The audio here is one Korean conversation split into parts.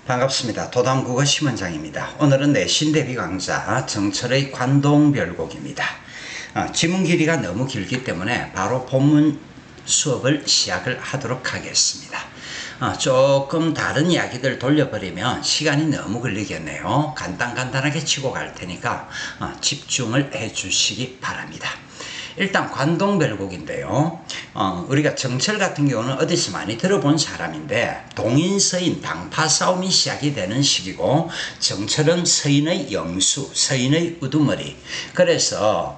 반갑습니다. 도담국어심원장입니다. 오늘은 내신 대비 강좌 정철의 관동별곡입니다. 지문 길이가 너무 길기 때문에 바로 본문 수업을 시작을 하도록 하겠습니다. 조금 다른 이야기들 돌려버리면 시간이 너무 걸리겠네요. 간단하게 치고 갈 테니까 집중을 해 주시기 바랍니다. 일단 관동별곡인데요. 우리가 정철 같은 경우는 어디서 많이 들어본 사람인데 동인-서인 당파 싸움이 시작이 되는 시기고, 정철은 서인의 영수, 서인의 우두머리. 그래서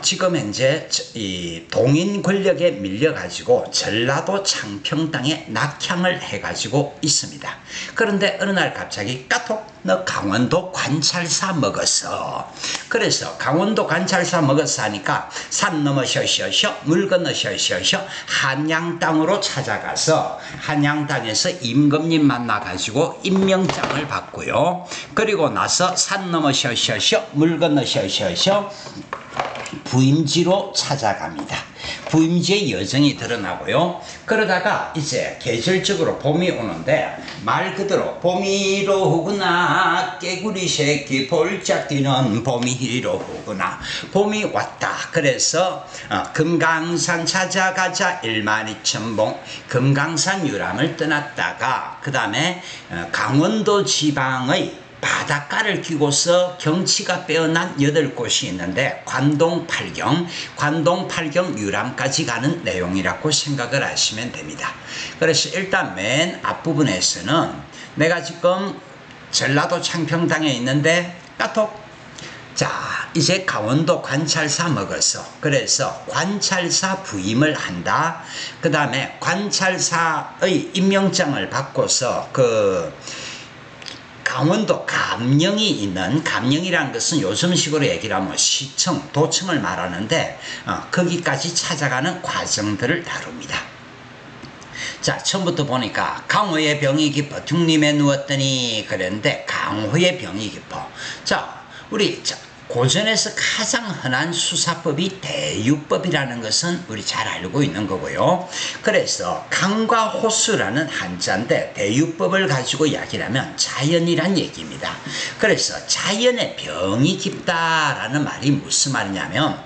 지금 현재 이 동인 권력에 밀려가지고 전라도 창평 땅에 낙향을 해가지고 있습니다. 그런데 어느 날 갑자기 까톡 너 강원도 관찰사 먹었어. 그래서 강원도 관찰사 먹었어 하니까 산 넘어 셔셔셔 물 건너 셔셔셔 한양 땅으로 찾아가서 한양 땅에서 임금님 만나가지고 임명장을 받고요. 그리고 나서 산 넘어 셔셔셔 물 건너 셔셔셔 부임지로 찾아갑니다. 부임지의 여정이 드러나고요. 그러다가 이제 계절적으로 봄이 오는데 말 그대로 봄이로 오구나 깨구리 새끼 볼짝 뛰는 봄이로 오구나 봄이 왔다. 그래서 금강산 찾아가자 12,000봉 금강산 유람을 떠났다가 그 다음에 강원도 지방의 바닷가를 끼고서 경치가 빼어난 8곳이 있는데 관동, 팔경 유람까지 가는 내용이라고 생각을 하시면 됩니다. 그래서 일단 맨 앞부분에서는 내가 지금 전라도 창평당에 있는데 까톡 자 이제 강원도 관찰사 먹었어. 그래서 관찰사 부임을 한다. 그 다음에 관찰사의 임명장을 받고서 강원도 감령이 있는, 감령이라는 것은 요즘식으로 얘기를 하면 시청, 도청을 말하는데 거기까지 찾아가는 과정들을 다룹니다. 자, 처음부터 보니까 강호의 병이 깊어 둥림에 누웠더니 그랬는데 강호의 병이 깊어. 자, 우리 고전에서 가장 흔한 수사법이 대유법이라는 것은 우리 잘 알고 있는 거고요. 그래서 강과 호수라는 한자인데 대유법을 가지고 이야기를 하면 자연이란 얘기입니다. 그래서 자연의 병이 깊다라는 말이 무슨 말이냐면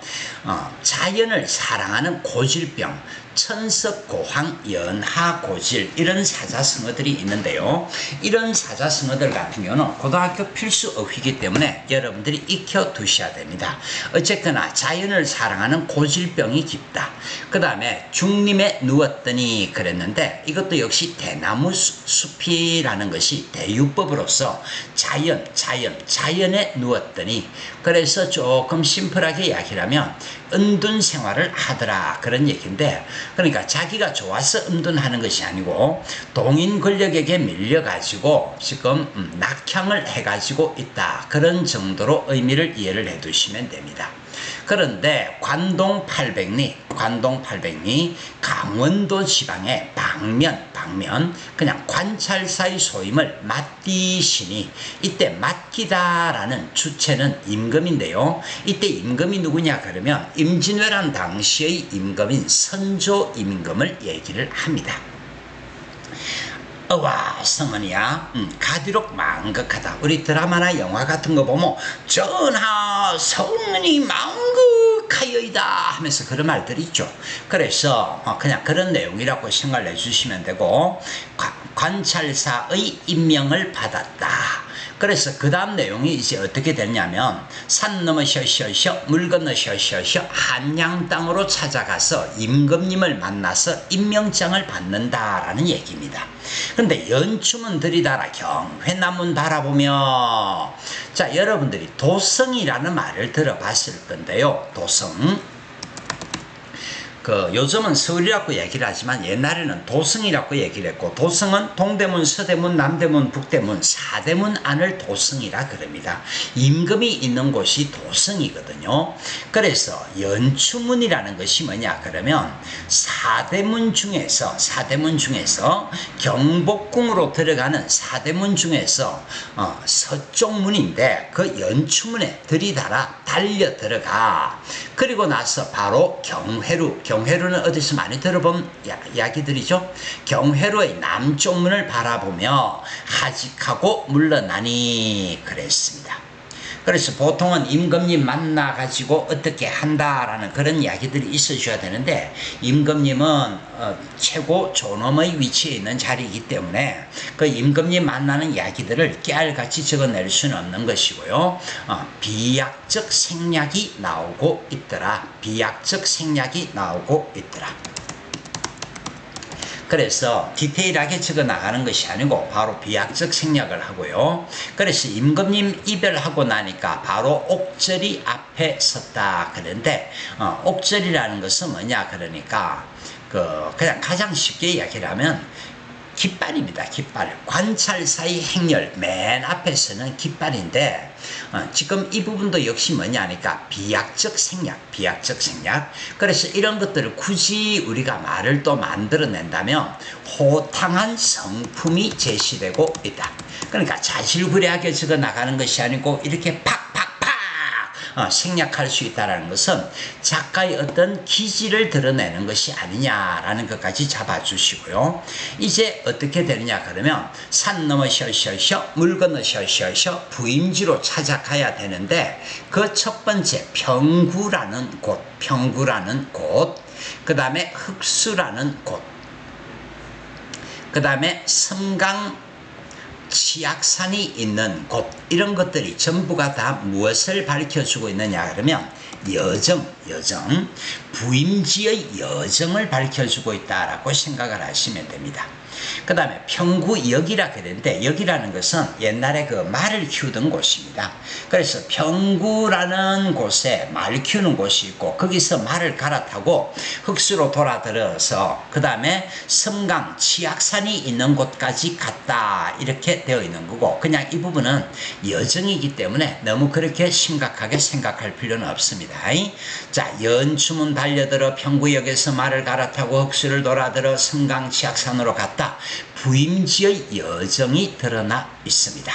자연을 사랑하는 고질병, 천석고황, 연하고질 이런 사자성어들이 있는데요. 이런 사자성어들 같은 경우는 고등학교 필수 어휘이기 때문에 여러분들이 익혀두셔야 됩니다. 어쨌거나 자연을 사랑하는 고질병이 깊다. 그 다음에 중림에 누웠더니 그랬는데 이것도 역시 대나무 숲이라는 것이 대유법으로서 자연에 누웠더니, 그래서 조금 심플하게 이야기를 하면 은둔 생활을 하더라 그런 얘기인데, 그러니까 자기가 좋아서 은둔하는 것이 아니고 동인 권력에게 밀려가지고 지금 낙향을 해가지고 있다 그런 정도로 의미를 이해를 해두시면 됩니다. 그런데 관동 800리 강원도 지방의 방면 그냥 관찰사의 소임을 맡기시니, 이때 맡기다라는 주체는 임금인데요. 이때 임금이 누구냐 그러면 임진왜란 당시의 임금인 선조 임금을 얘기를 합니다. 와 성은이야 가디록 망극하다. 우리 드라마나 영화 같은 거 보면 전하 성은이 망극하여이다 하면서 그런 말들이 있죠. 그래서 그냥 그런 내용이라고 생각을 해주시면 되고, 관찰사의 임명을 받았다. 그래서 그 다음 내용이 이제 어떻게 됐냐면 산 넘어 셔셔셔 물 건너 셔셔셔 한양 땅으로 찾아가서 임금님을 만나서 임명장을 받는다라는 얘기입니다. 그런데 연춤은 들이달아 경회남문 바라보며, 자 여러분들이 도성이라는 말을 들어봤을 건데요. 도성 요즘은 서울이라고 얘기를 하지만 옛날에는 도성이라고 얘기를 했고, 도성은 동대문, 서대문, 남대문, 북대문, 사대문 안을 도성이라 그럽니다. 임금이 있는 곳이 도성이거든요. 그래서 연추문이라는 것이 뭐냐 그러면 사대문 중에서 경복궁으로 들어가는 사대문 중에서 서쪽 문인데 그 연추문에 들이달아 달려 들어가. 그리고 나서 바로 경회루. 경회루는 어디서 많이 들어본 이야기들이죠. 경회루의 남쪽 문을 바라보며 하직하고 물러나니 그랬습니다. 그래서 보통은 임금님 만나가지고 어떻게 한다라는 그런 이야기들이 있어줘야 되는데, 임금님은 최고 존엄의 위치에 있는 자리이기 때문에 그 임금님 만나는 이야기들을 깨알같이 적어낼 수는 없는 것이고요. 비약적 생략이 나오고 있더라. 비약적 생략이 나오고 있더라. 그래서 디테일하게 적어 나가는 것이 아니고 바로 비약적 생략을 하고요. 그래서 임금님 이별하고 나니까 바로 옥절이 앞에 섰다 그런데, 옥절이라는 것은 뭐냐 그러니까 그냥 가장 쉽게 이야기를 하면 깃발입니다. 깃발. 관찰사의 행렬 맨 앞에서는 깃발인데, 지금 이 부분도 역시 뭐냐니까 비약적 생략, 비약적 생략. 그래서 이런 것들을 굳이 우리가 말을 또 만들어낸다면 호탕한 성품이 제시되고 있다. 그러니까 자질구레하게 적어 나가는 것이 아니고 이렇게 팍팍팍 생략할 수 있다는 것은 작가의 어떤 기질을 드러내는 것이 아니냐라는 것까지 잡아주시고요. 이제 어떻게 되느냐 그러면 산 넘어 셔셔셔 물 건너 셔셔셔 부임지로 찾아가야 되는데, 그 첫 번째 평구라는 곳, 평구라는 곳, 그 다음에 흑수라는 곳, 그 다음에 섬강 치악산이 있는 곳, 이런 것들이 전부가 다 무엇을 밝혀주고 있느냐 그러면 여정, 부임지의 여정을 밝혀주고 있다라고 생각을 하시면 됩니다. 그 다음에 평구역이라 그랬는데, 역이라는 것은 옛날에 그 말을 키우던 곳입니다. 그래서 평구라는 곳에 말 키우는 곳이 있고, 거기서 말을 갈아타고 흑수로 돌아들어서 그 다음에 섬강 치악산이 있는 곳까지 갔다, 이렇게 되어 있는 거고, 그냥 이 부분은 여정이기 때문에 너무 그렇게 심각하게 생각할 필요는 없습니다. 자, 연춤은 달려들어 평구역에서 말을 갈아타고 흑수를 돌아들어 섬강 치악산으로 갔다. 부임지의 여정이 드러나 있습니다.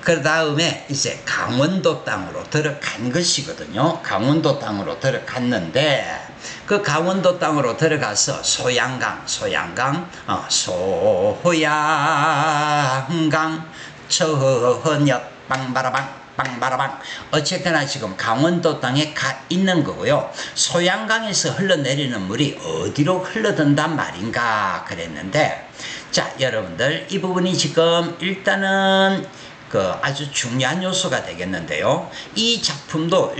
그 다음에 이제 강원도 땅으로 들어간 것이거든요. 강원도 땅으로 들어갔는데, 그 강원도 땅으로 들어가서 소양강, 소양강 처녀 빵바라방 빵바라방, 어쨌거나 지금 강원도 땅에 가 있는 거고요. 소양강에서 흘러내리는 물이 어디로 흘러든단 말인가 그랬는데, 자, 여러분들 이 부분이 지금 일단은 아주 중요한 요소가 되겠는데요. 이 작품도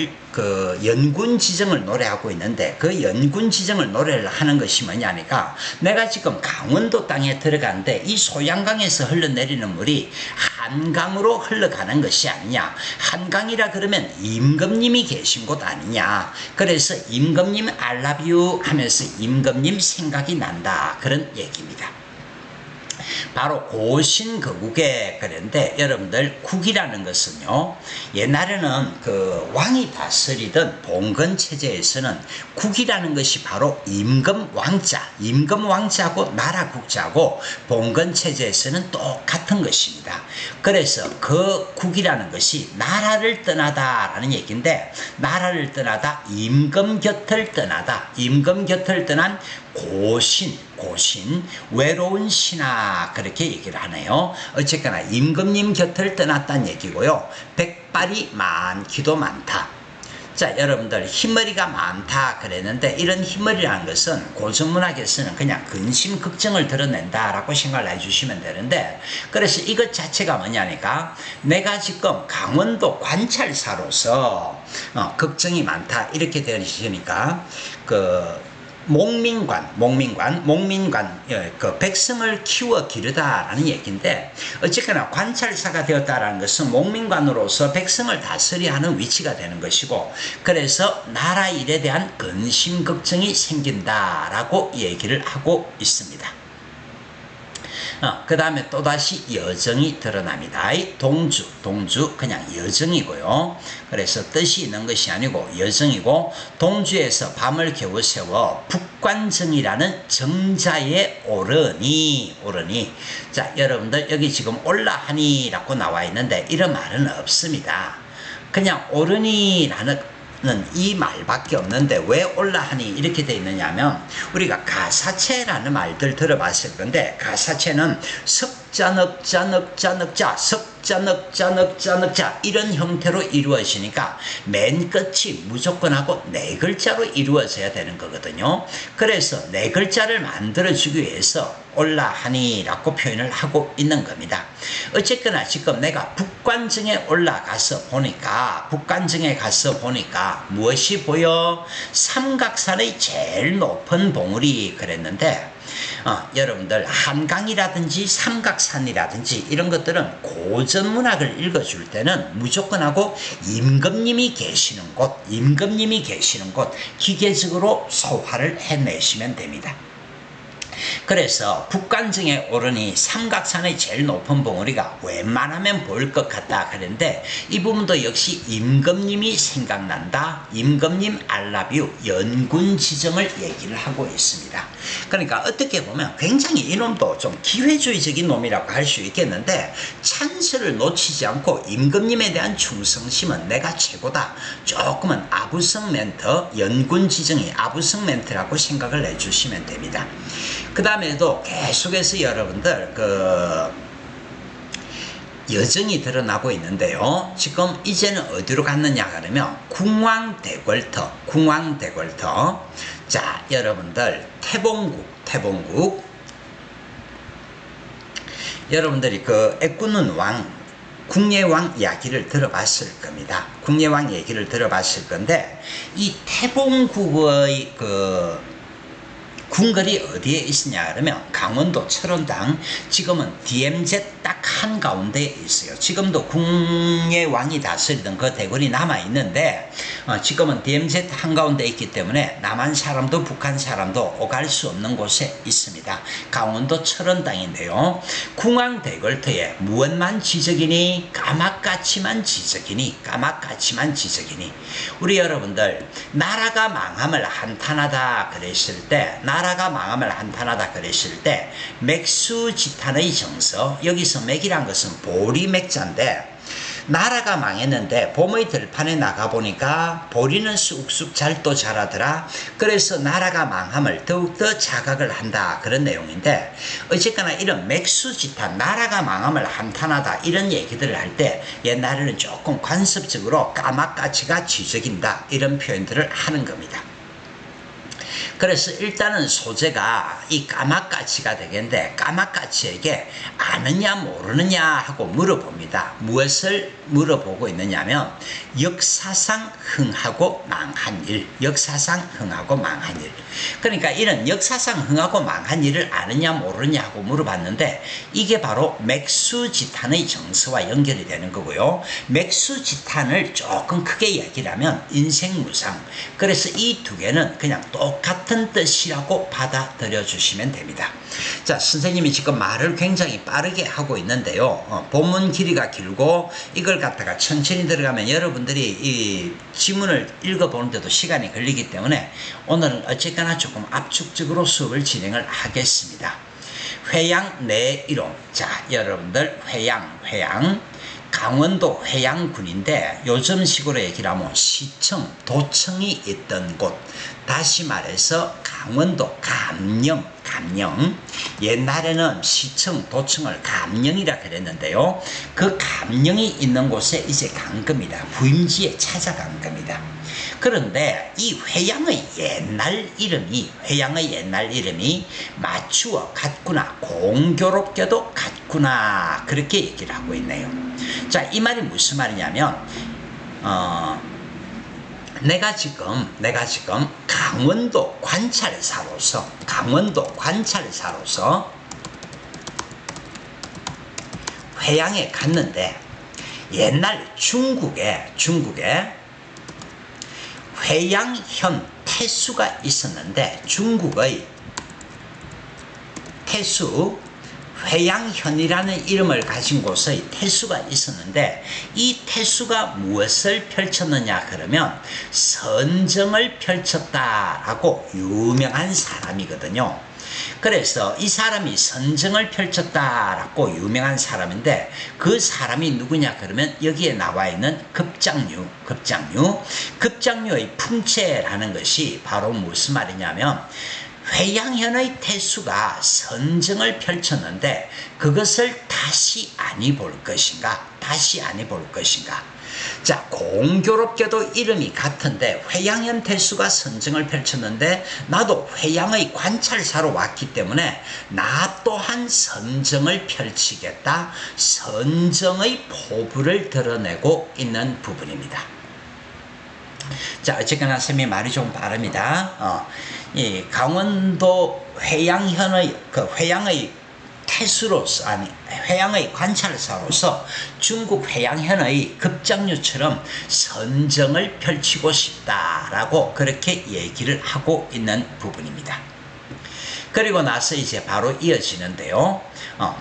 연군 지정을 노래하고 있는데, 그 연군 지정을 노래를 하는 것이 뭐냐니까, 내가 지금 강원도 땅에 들어가는데 이 소양강에서 흘러내리는 물이 한강으로 흘러가는 것이 아니냐, 한강이라 그러면 임금님이 계신 곳 아니냐, 그래서 임금님 알라뷰 하면서 임금님 생각이 난다, 그런 얘기입니다. 바로 고신거국에 그랬는데, 여러분들 국이라는 것은요, 옛날에는 그 왕이 다스리던 봉건 체제에서는 국이라는 것이 바로 임금왕자하고 나라국자하고 봉건 체제에서는 똑같은 것입니다. 그래서 그 국이라는 것이 나라를 떠나다라는 얘기인데, 나라를 떠나다, 임금 곁을 떠나다, 임금 곁을 떠난 고신, 외로운 신하, 그렇게 얘기를 하네요. 어쨌거나 임금님 곁을 떠났다는 얘기고요. 백발이 많기도 많다. 자, 여러분들 흰머리가 많다 그랬는데, 이런 흰머리라는 것은 고전문학에서는 그냥 근심걱정을 드러낸다라고 생각을 해주시면 되는데, 그래서 이것 자체가 뭐냐니까, 내가 지금 강원도 관찰사로서 걱정이 많다 이렇게 되시니까, 목민관, 그 백성을 키워 기르다라는 얘기인데, 어쨌거나 관찰사가 되었다라는 것은 목민관으로서 백성을 다스려야 하는 위치가 되는 것이고, 그래서 나라 일에 대한 근심 걱정이 생긴다라고 얘기를 하고 있습니다. 그 다음에 또다시 여정이 드러납니다. 동주 그냥 여정이고요. 그래서 뜻이 있는 것이 아니고 여정이고, 동주에서 밤을 겨우 세워 북관정이라는 정자에 오르니. 자, 여러분들 여기 지금 올라하니라고 나와 있는데, 이런 말은 없습니다. 그냥 오르니라는 이 말밖에 없는데 왜 올라하니 이렇게 돼 있느냐면 우리가 가사체라는 말들 들어봤을 건데 가사체는 석자 넉자 넉자 넉자 석자 넉자 넉자 넉자 이런 형태로 이루어지니까 맨 끝이 무조건 하고 네 글자로 이루어져야 되는 거거든요. 그래서 네 글자를 만들어주기 위해서 올라하니라고 표현을 하고 있는 겁니다. 어쨌거나 지금 내가 북관증에 올라가서 보니까 무엇이 보여? 삼각산의 제일 높은 봉우리 그랬는데 여러분들 한강이라든지 삼각산이라든지 이런 것들은 고전 문학을 읽어줄 때는 무조건 하고 임금님이 계시는 곳 기계적으로 소화를 해내시면 됩니다. 그래서 북관증에 오르니 삼각산의 제일 높은 봉우리가 웬만하면 보일 것 같다 그랬는데 이 부분도 역시 임금님이 생각난다. 임금님 알라뷰 연군 지정을 얘기를 하고 있습니다. 그러니까 어떻게 보면 굉장히 이놈도 좀 기회주의적인 놈이라고 할 수 있겠는데 찬스를 놓치지 않고 임금님에 대한 충성심은 내가 최고다. 조금은 아부성 멘트, 연군 지정이 아부성 멘트라고 생각을 해주시면 됩니다. 그 다음에도 계속해서 여러분들 여정이 드러나고 있는데요. 지금 이제는 어디로 갔느냐 그러면 궁왕대궐터. 자, 여러분들 태봉국 여러분들이 애꾸는 왕 궁예왕 이야기를 들어봤을 겁니다. 궁예왕 얘기를 들어봤을 건데 이 태봉국의 궁궐이 어디에 있으냐 그러면 강원도 철원당 지금은 DMZ 딱 한가운데에 있어요. 지금도 궁예왕이 다스리던 그 대궐이 남아있는데 지금은 DMZ 한가운데에 있기 때문에 남한 사람도 북한 사람도 오갈 수 없는 곳에 있습니다. 강원도 철원당인데요. 궁왕대궐터에 무엇만 지적이니 까맣같이만 지적이니 우리 여러분들 나라가 망함을 한탄하다 그랬을 때 맥수지탄의 정서 여기서 맥이란 것은 보리 맥자인데 나라가 망했는데 봄의 들판에 나가보니까 보리는 쑥쑥 잘 또 자라더라. 그래서 나라가 망함을 더욱더 자각을 한다. 그런 내용인데 어쨌거나 이런 맥수지탄 나라가 망함을 한탄하다 이런 얘기들을 할 때 옛날에는 조금 관습적으로 까맣까치가 지적인다 이런 표현들을 하는 겁니다. 그래서 일단은 소재가 이 까맣까치가 되겠는데 까맣까치에게 아느냐 모르느냐 하고 물어봅니다. 무엇을 물어보고 있느냐면 역사상 흥하고 망한 일. 그러니까 이런 역사상 흥하고 망한 일을 아느냐 모르느냐 하고 물어봤는데 이게 바로 맥수지탄의 정서와 연결이 되는 거고요. 맥수지탄을 조금 크게 얘기를 하면 인생무상. 그래서 이 두 개는 그냥 똑같은 뜻이라고 받아들여 주시면 됩니다. 자, 선생님이 지금 말을 굉장히 빠르게 하고 있는데요. 본문 길이가 길고 이걸 갖다가 천천히 들어가면 여러분들이 이 지문을 읽어보는데도 시간이 걸리기 때문에 오늘은 어쨌거나 조금 압축적으로 수업을 진행을 하겠습니다. 회양 내이론. 자, 여러분들 회양 강원도 회양군인데 요즘 식으로 얘기를 하면 시청, 도청이 있던 곳. 다시 말해서 강원도 감령. 옛날에는 시청, 도청을 감령이라 그랬는데요. 그 감령이 있는 곳에 이제 간 겁니다. 부임지에 찾아간 겁니다. 그런데 이 회양의 옛날 이름이 맞추어 같구나, 공교롭게도 같구나, 그렇게 얘기를 하고 있네요. 자, 이 말이 무슨 말이냐면 내가 지금 강원도 관찰사로서 회양에 갔는데 옛날 중국에 회양현 태수가 있었는데 중국의 태수 회양현이라는 이름을 가진 곳의 태수가 있었는데 이 태수가 무엇을 펼쳤느냐 그러면 선정을 펼쳤다라고 유명한 사람이거든요. 그래서 이 사람이 선정을 펼쳤다라고 유명한 사람인데 그 사람이 누구냐 그러면 여기에 나와 있는 급장류의 풍채라는 것이 바로 무슨 말이냐면 회양현의 태수가 선정을 펼쳤는데 그것을 다시 아니 볼 것인가? 자, 공교롭게도 이름이 같은데 회양현 태수가 선정을 펼쳤는데 나도 회양의 관찰사로 왔기 때문에 나 또한 선정을 펼치겠다. 선정의 포부를 드러내고 있는 부분입니다. 자, 어쨌거나 쌤이 말이 좀 다릅니다. 이 강원도 회양현의 회양의 태수로서 회양의 관찰사로서 중국 회양현의 급장류처럼 선정을 펼치고 싶다라고 그렇게 얘기를 하고 있는 부분입니다. 그리고 나서 이제 바로 이어지는데요.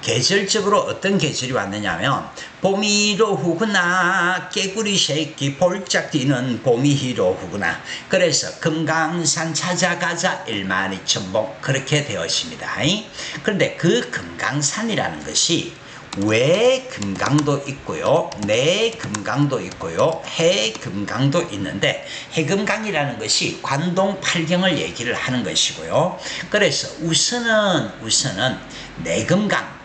계절적으로 어떤 계절이 왔느냐면 봄이로후구나 깨구리 새끼 볼짝 뛰는 봄이로후구나. 그래서 금강산 찾아가자 12,000봉 그렇게 되어 있습니다. 그런데 그 금강산이라는 것이 외 금강도 있고요, 내 금강도 있고요, 해 금강도 있는데 해금강이라는 것이 관동 팔경을 얘기를 하는 것이고요. 그래서 우선은 내금강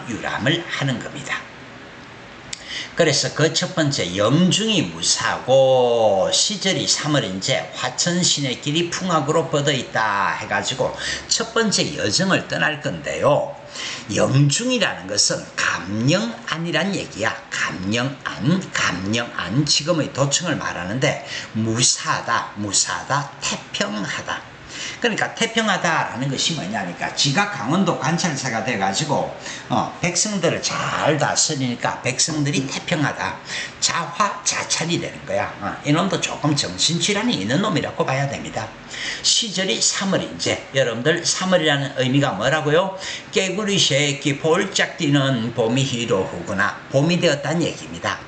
유람을 하는 겁니다. 그래서 그 첫 번째 영중이 무사고 시절이 3월인제 화천 시내길이 풍악으로 뻗어있다 해가지고 첫 번째 여정을 떠날 건데요. 영중이라는 것은 감령안이란 얘기야. 감령안 지금의 도청을 말하는데 무사하다, 태평하다. 그러니까 태평하다라는 것이 뭐냐니까 지가 강원도 관찰사가 돼가지고 백성들을 잘 다스리니까 백성들이 태평하다, 자화자찬이 되는 거야. 이놈도 조금 정신질환이 있는 놈이라고 봐야 됩니다. 시절이 3월인제 여러분들 3월이라는 의미가 뭐라고요? 깨구리 새끼 볼짝 뛰는 봄이 히로후구나. 봄이 되었다는 얘기입니다.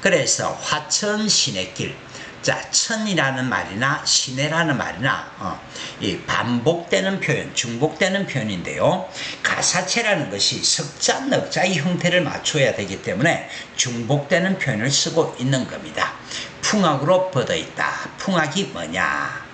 그래서 화천 시내길, 자, 천이라는 말이나 시내라는 말이나 이 반복되는 표현, 중복되는 표현인데요. 가사체라는 것이 석자, 넉자의 형태를 맞춰야 되기 때문에 중복되는 표현을 쓰고 있는 겁니다. 풍악으로 뻗어있다. 풍악이 뭐냐?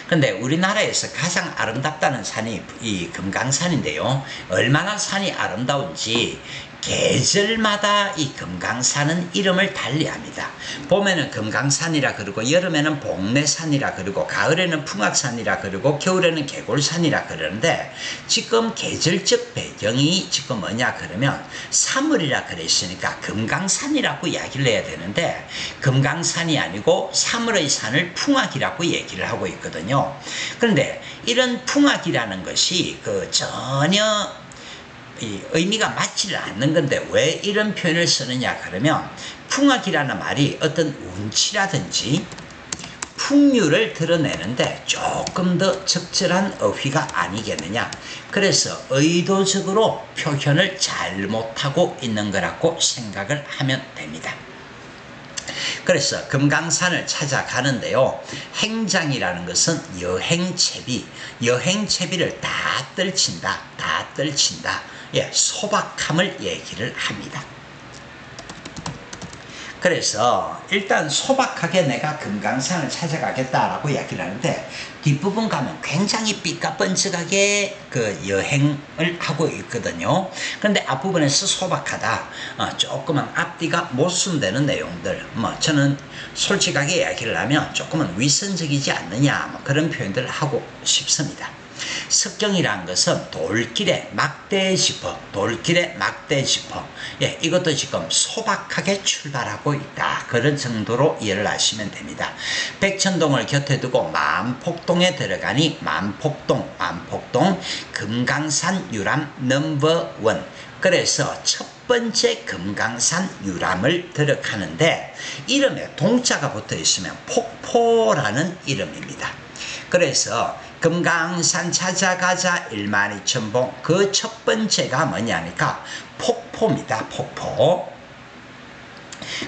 근데 우리나라에서 가장 아름답다는 산이 이 금강산인데요. 얼마나 산이 아름다운지 계절마다 이 금강산은 이름을 달리합니다. 봄에는 금강산이라 그러고 여름에는 복례산이라 그러고 가을에는 풍악산이라 그러고 겨울에는 개골산이라 그러는데 지금 계절적 배경이 지금 뭐냐 그러면 3월이라 그랬으니까 금강산이라고 이야기를 해야 되는데 금강산이 아니고 3월의 산을 풍악이라고 얘기를 하고 있거든요. 그런데 이런 풍악이라는 것이 전혀 의미가 맞지를 않는 건데 왜 이런 표현을 쓰느냐 그러면 풍악이라는 말이 어떤 운치라든지 풍류를 드러내는데 조금 더 적절한 어휘가 아니겠느냐. 그래서 의도적으로 표현을 잘못하고 있는 거라고 생각을 하면 됩니다. 그래서 금강산을 찾아가는데요. 행장이라는 것은 여행채비를 다 떨친다. 예, 소박함을 얘기를 합니다. 그래서 일단 소박하게 내가 금강산을 찾아가겠다라고 이야기를 하는데 뒷부분 가면 굉장히 삐까뻔쩍하게 그 여행을 하고 있거든요. 그런데 앞부분에서 소박하다, 조금은 앞뒤가 못 순되는 내용들, 저는 솔직하게 이야기를 하면 조금은 위선적이지 않느냐, 그런 표현들을 하고 싶습니다. 석경이라는 것은 돌길에 막대지퍼, 예, 이것도 지금 소박하게 출발하고 있다. 그런 정도로 이해를 하시면 됩니다. 백천동을 곁에 두고 만폭동에 들어가니 만폭동, 금강산 유람 넘버 원. 그래서 첫 번째 금강산 유람을 들어가는데 이름에 동자가 붙어 있으면 폭포라는 이름입니다. 그래서 금강산 찾아가자 12,000봉 그 첫 번째가 뭐냐니까 폭포입니다. 폭포.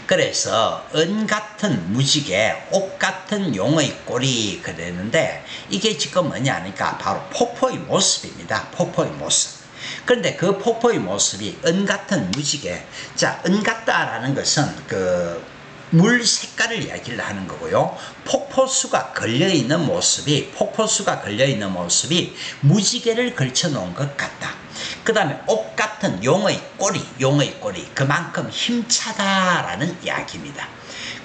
그래서 은 같은 무지개, 옥 같은 용의 꼬리 그랬는데 이게 지금 뭐냐 하니까 바로 폭포의 모습입니다. 폭포의 모습. 그런데 그 폭포의 모습이 은 같은 무지개. 자, 은 같다라는 것은 물 색깔을 이야기를 하는 거고요. 폭포수가 걸려있는 모습이 무지개를 걸쳐 놓은 것 같다. 그 다음에 옥 같은 용의 꼬리, 그만큼 힘차다라는 이야기입니다.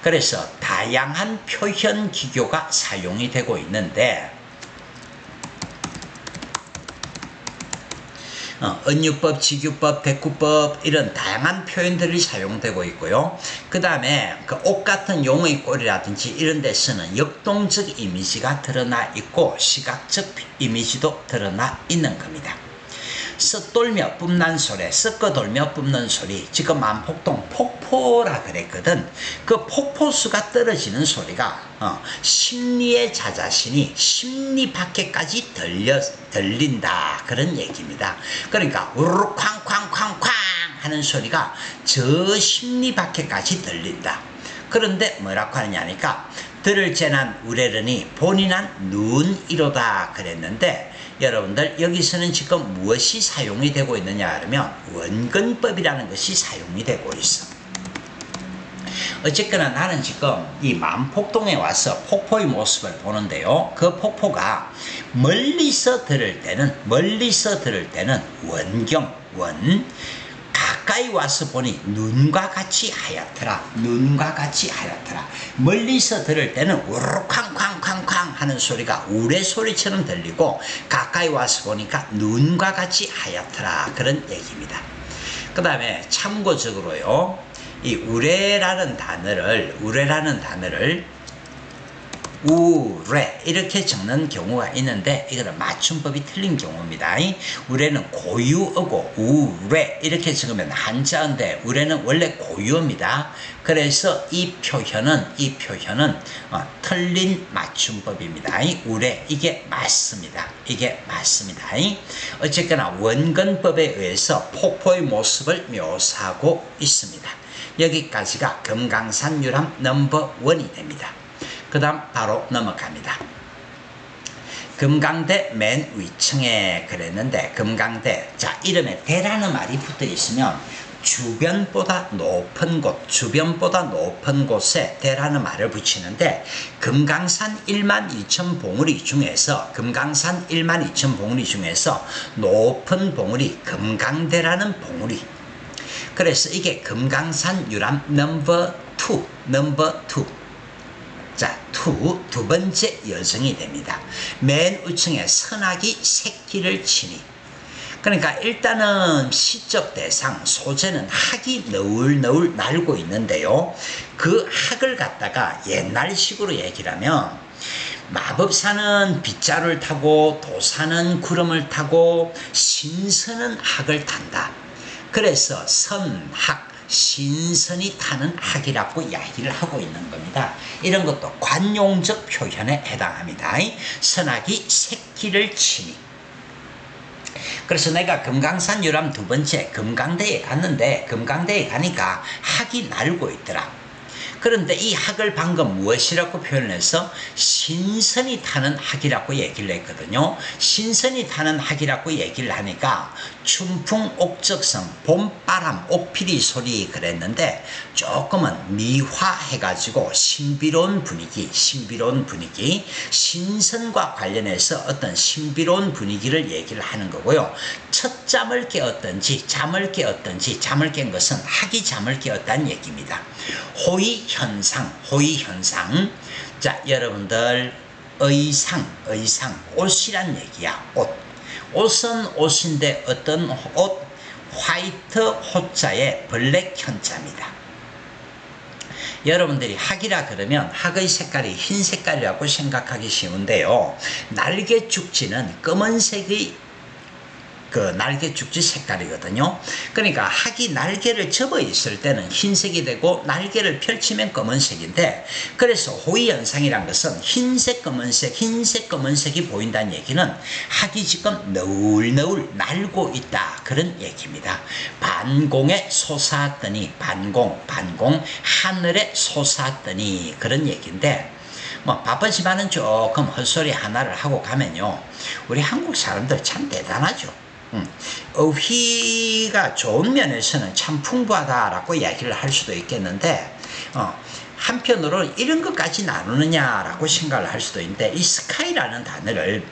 그래서 다양한 표현 기교가 사용이 되고 있는데, 은유법, 직유법, 백구법 이런 다양한 표현들이 사용되고 있고요. 그 다음에 옥 같은 용의 꼬리라든지 이런 데서는 역동적 이미지가 드러나 있고 시각적 이미지도 드러나 있는 겁니다. 썩돌며 뿜는 소리, 썩어돌며 뿜는 소리, 지금 만폭동 폭포라 그랬거든. 그 폭포수가 떨어지는 소리가 심리의 자자신이 심리 밖에까지 들린다 그런 얘기입니다. 그러니까 우르르 쾅쾅쾅쾅 하는 소리가 저 심리 밖에까지 들린다. 그런데 뭐라고 하느냐니까 들을 재난 우레르니 본인한 눈이로다 그랬는데, 여러분들 여기서는 지금 무엇이 사용이 되고 있느냐 하면 원근법이라는 것이 사용이 되고 있어. 어쨌거나 나는 지금 이 만폭동에 와서 폭포의 모습을 보는데요. 그 폭포가 멀리서 들을 때는 원, 가까이 와서 보니 눈과 같이 하얗더라. 멀리서 들을 때는 우르르 쾅쾅쾅쾅 하는 소리가 우레 소리처럼 들리고, 가까이 와서 보니까 눈과 같이 하얗더라 그런 얘기입니다. 그 다음에 참고적으로요, 이 우레라는 단어를 우레 이렇게 적는 경우가 있는데 이거는 맞춤법이 틀린 경우입니다. 우레는 고유어고 우레 이렇게 적으면 한자인데 우레는 원래 고유어입니다. 그래서 이 표현은 틀린 맞춤법입니다. 우레 이게 맞습니다. 어쨌거나 원근법에 의해서 폭포의 모습을 묘사하고 있습니다. 여기까지가 금강산 유람 넘버 1이 됩니다. 그 다음 바로 넘어갑니다. 금강대 맨 위층에 그랬는데, 금강대, 자, 이름에 대라는 말이 붙어 있으면 주변보다 높은 곳에 대라는 말을 붙이는데, 금강산 12,000 봉우리 중에서 높은 봉우리 금강대라는 봉우리. 그래서 이게 금강산 유람 넘버 2. 자, 두 번째 여정이 됩니다. 맨 우층에 선악이 새끼를 치니. 그러니까 일단은 시적 대상, 소재는 학이 너울너울 날고 있는데요. 그 학을 갖다가 옛날식으로 얘기를 하면, 마법사는 빗자루를 타고 도사는 구름을 타고 신선은 학을 탄다. 그래서 선학, 신선이 타는 학이라고 이야기를 하고 있는 겁니다. 이런 것도 관용적 표현에 해당합니다. 선악이 새끼를 치니. 그래서 내가 금강산 유람 2번째 금강대에 갔는데, 금강대에 가니까 학이 날고 있더라. 그런데 이 학을 방금 무엇이라고 표현해서 신선이 타는 학이라고 얘기를 했거든요. 신선이 타는 학이라고 얘기를 하니까 춘풍 옥적성 봄바람 옥피리 소리 그랬는데, 조금은 미화해가지고 신비로운 분위기, 신선과 관련해서 어떤 신비로운 분위기를 얘기를 하는 거고요. 첫 잠을 깨었던지 잠을 깬 것은 학이 잠을 깨었다는 얘기입니다. 호의현상. 자, 여러분들 의상 옷이란 얘기야. 옷은 옷인데 어떤 옷? 화이트 호자에 블랙 현자입니다. 여러분들이 학이라 그러면 학의 색깔이 흰 색깔이라고 생각하기 쉬운데요. 날개 죽지는 검은색의 날개 죽지 색깔이거든요. 그러니까 학이 날개를 접어 있을 때는 흰색이 되고 날개를 펼치면 검은색인데, 그래서 호의현상이란 것은 흰색 검은색이 보인다는 얘기는 학이 지금 너울너울 날고 있다 그런 얘기입니다. 반공에 솟았더니 반공 하늘에 솟았더니 그런 얘기인데 뭐 바쁘지만은 조금 헛소리 하나를 하고 가면요 우리 한국 사람들 참 대단하죠. 어휘가 좋은 면에서는 참 풍부하다라고 이야기를 할 수도 있겠는데 한편으로 이런 것까지 나누느냐라고 생각을 할 수도 있는데 이 스카이라는 단어를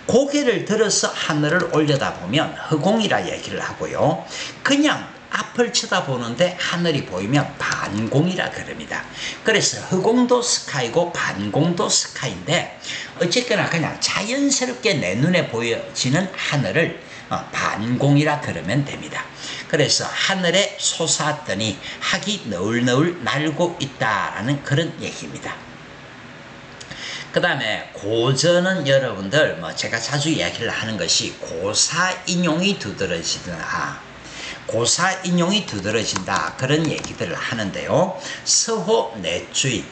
고개를 들어서 하늘을 올려다보면 허공이라 얘기를 하고요. 그냥 앞을 쳐다보는데 하늘이 보이면 반공이라 그럽니다. 그래서 허공도 스카이고 반공도 스카이인데 어쨌거나 그냥 자연스럽게 내 눈에 보여지는 하늘을 반공이라 그러면 됩니다. 그래서 하늘에 솟았더니 학이 너울너울 날고 있다라는 그런 얘기입니다. 그 다음에 고전은 여러분들 제가 자주 이야기를 하는 것이 고사인용이 두드러지다. 그런 얘기들을 하는데요. 서호내주인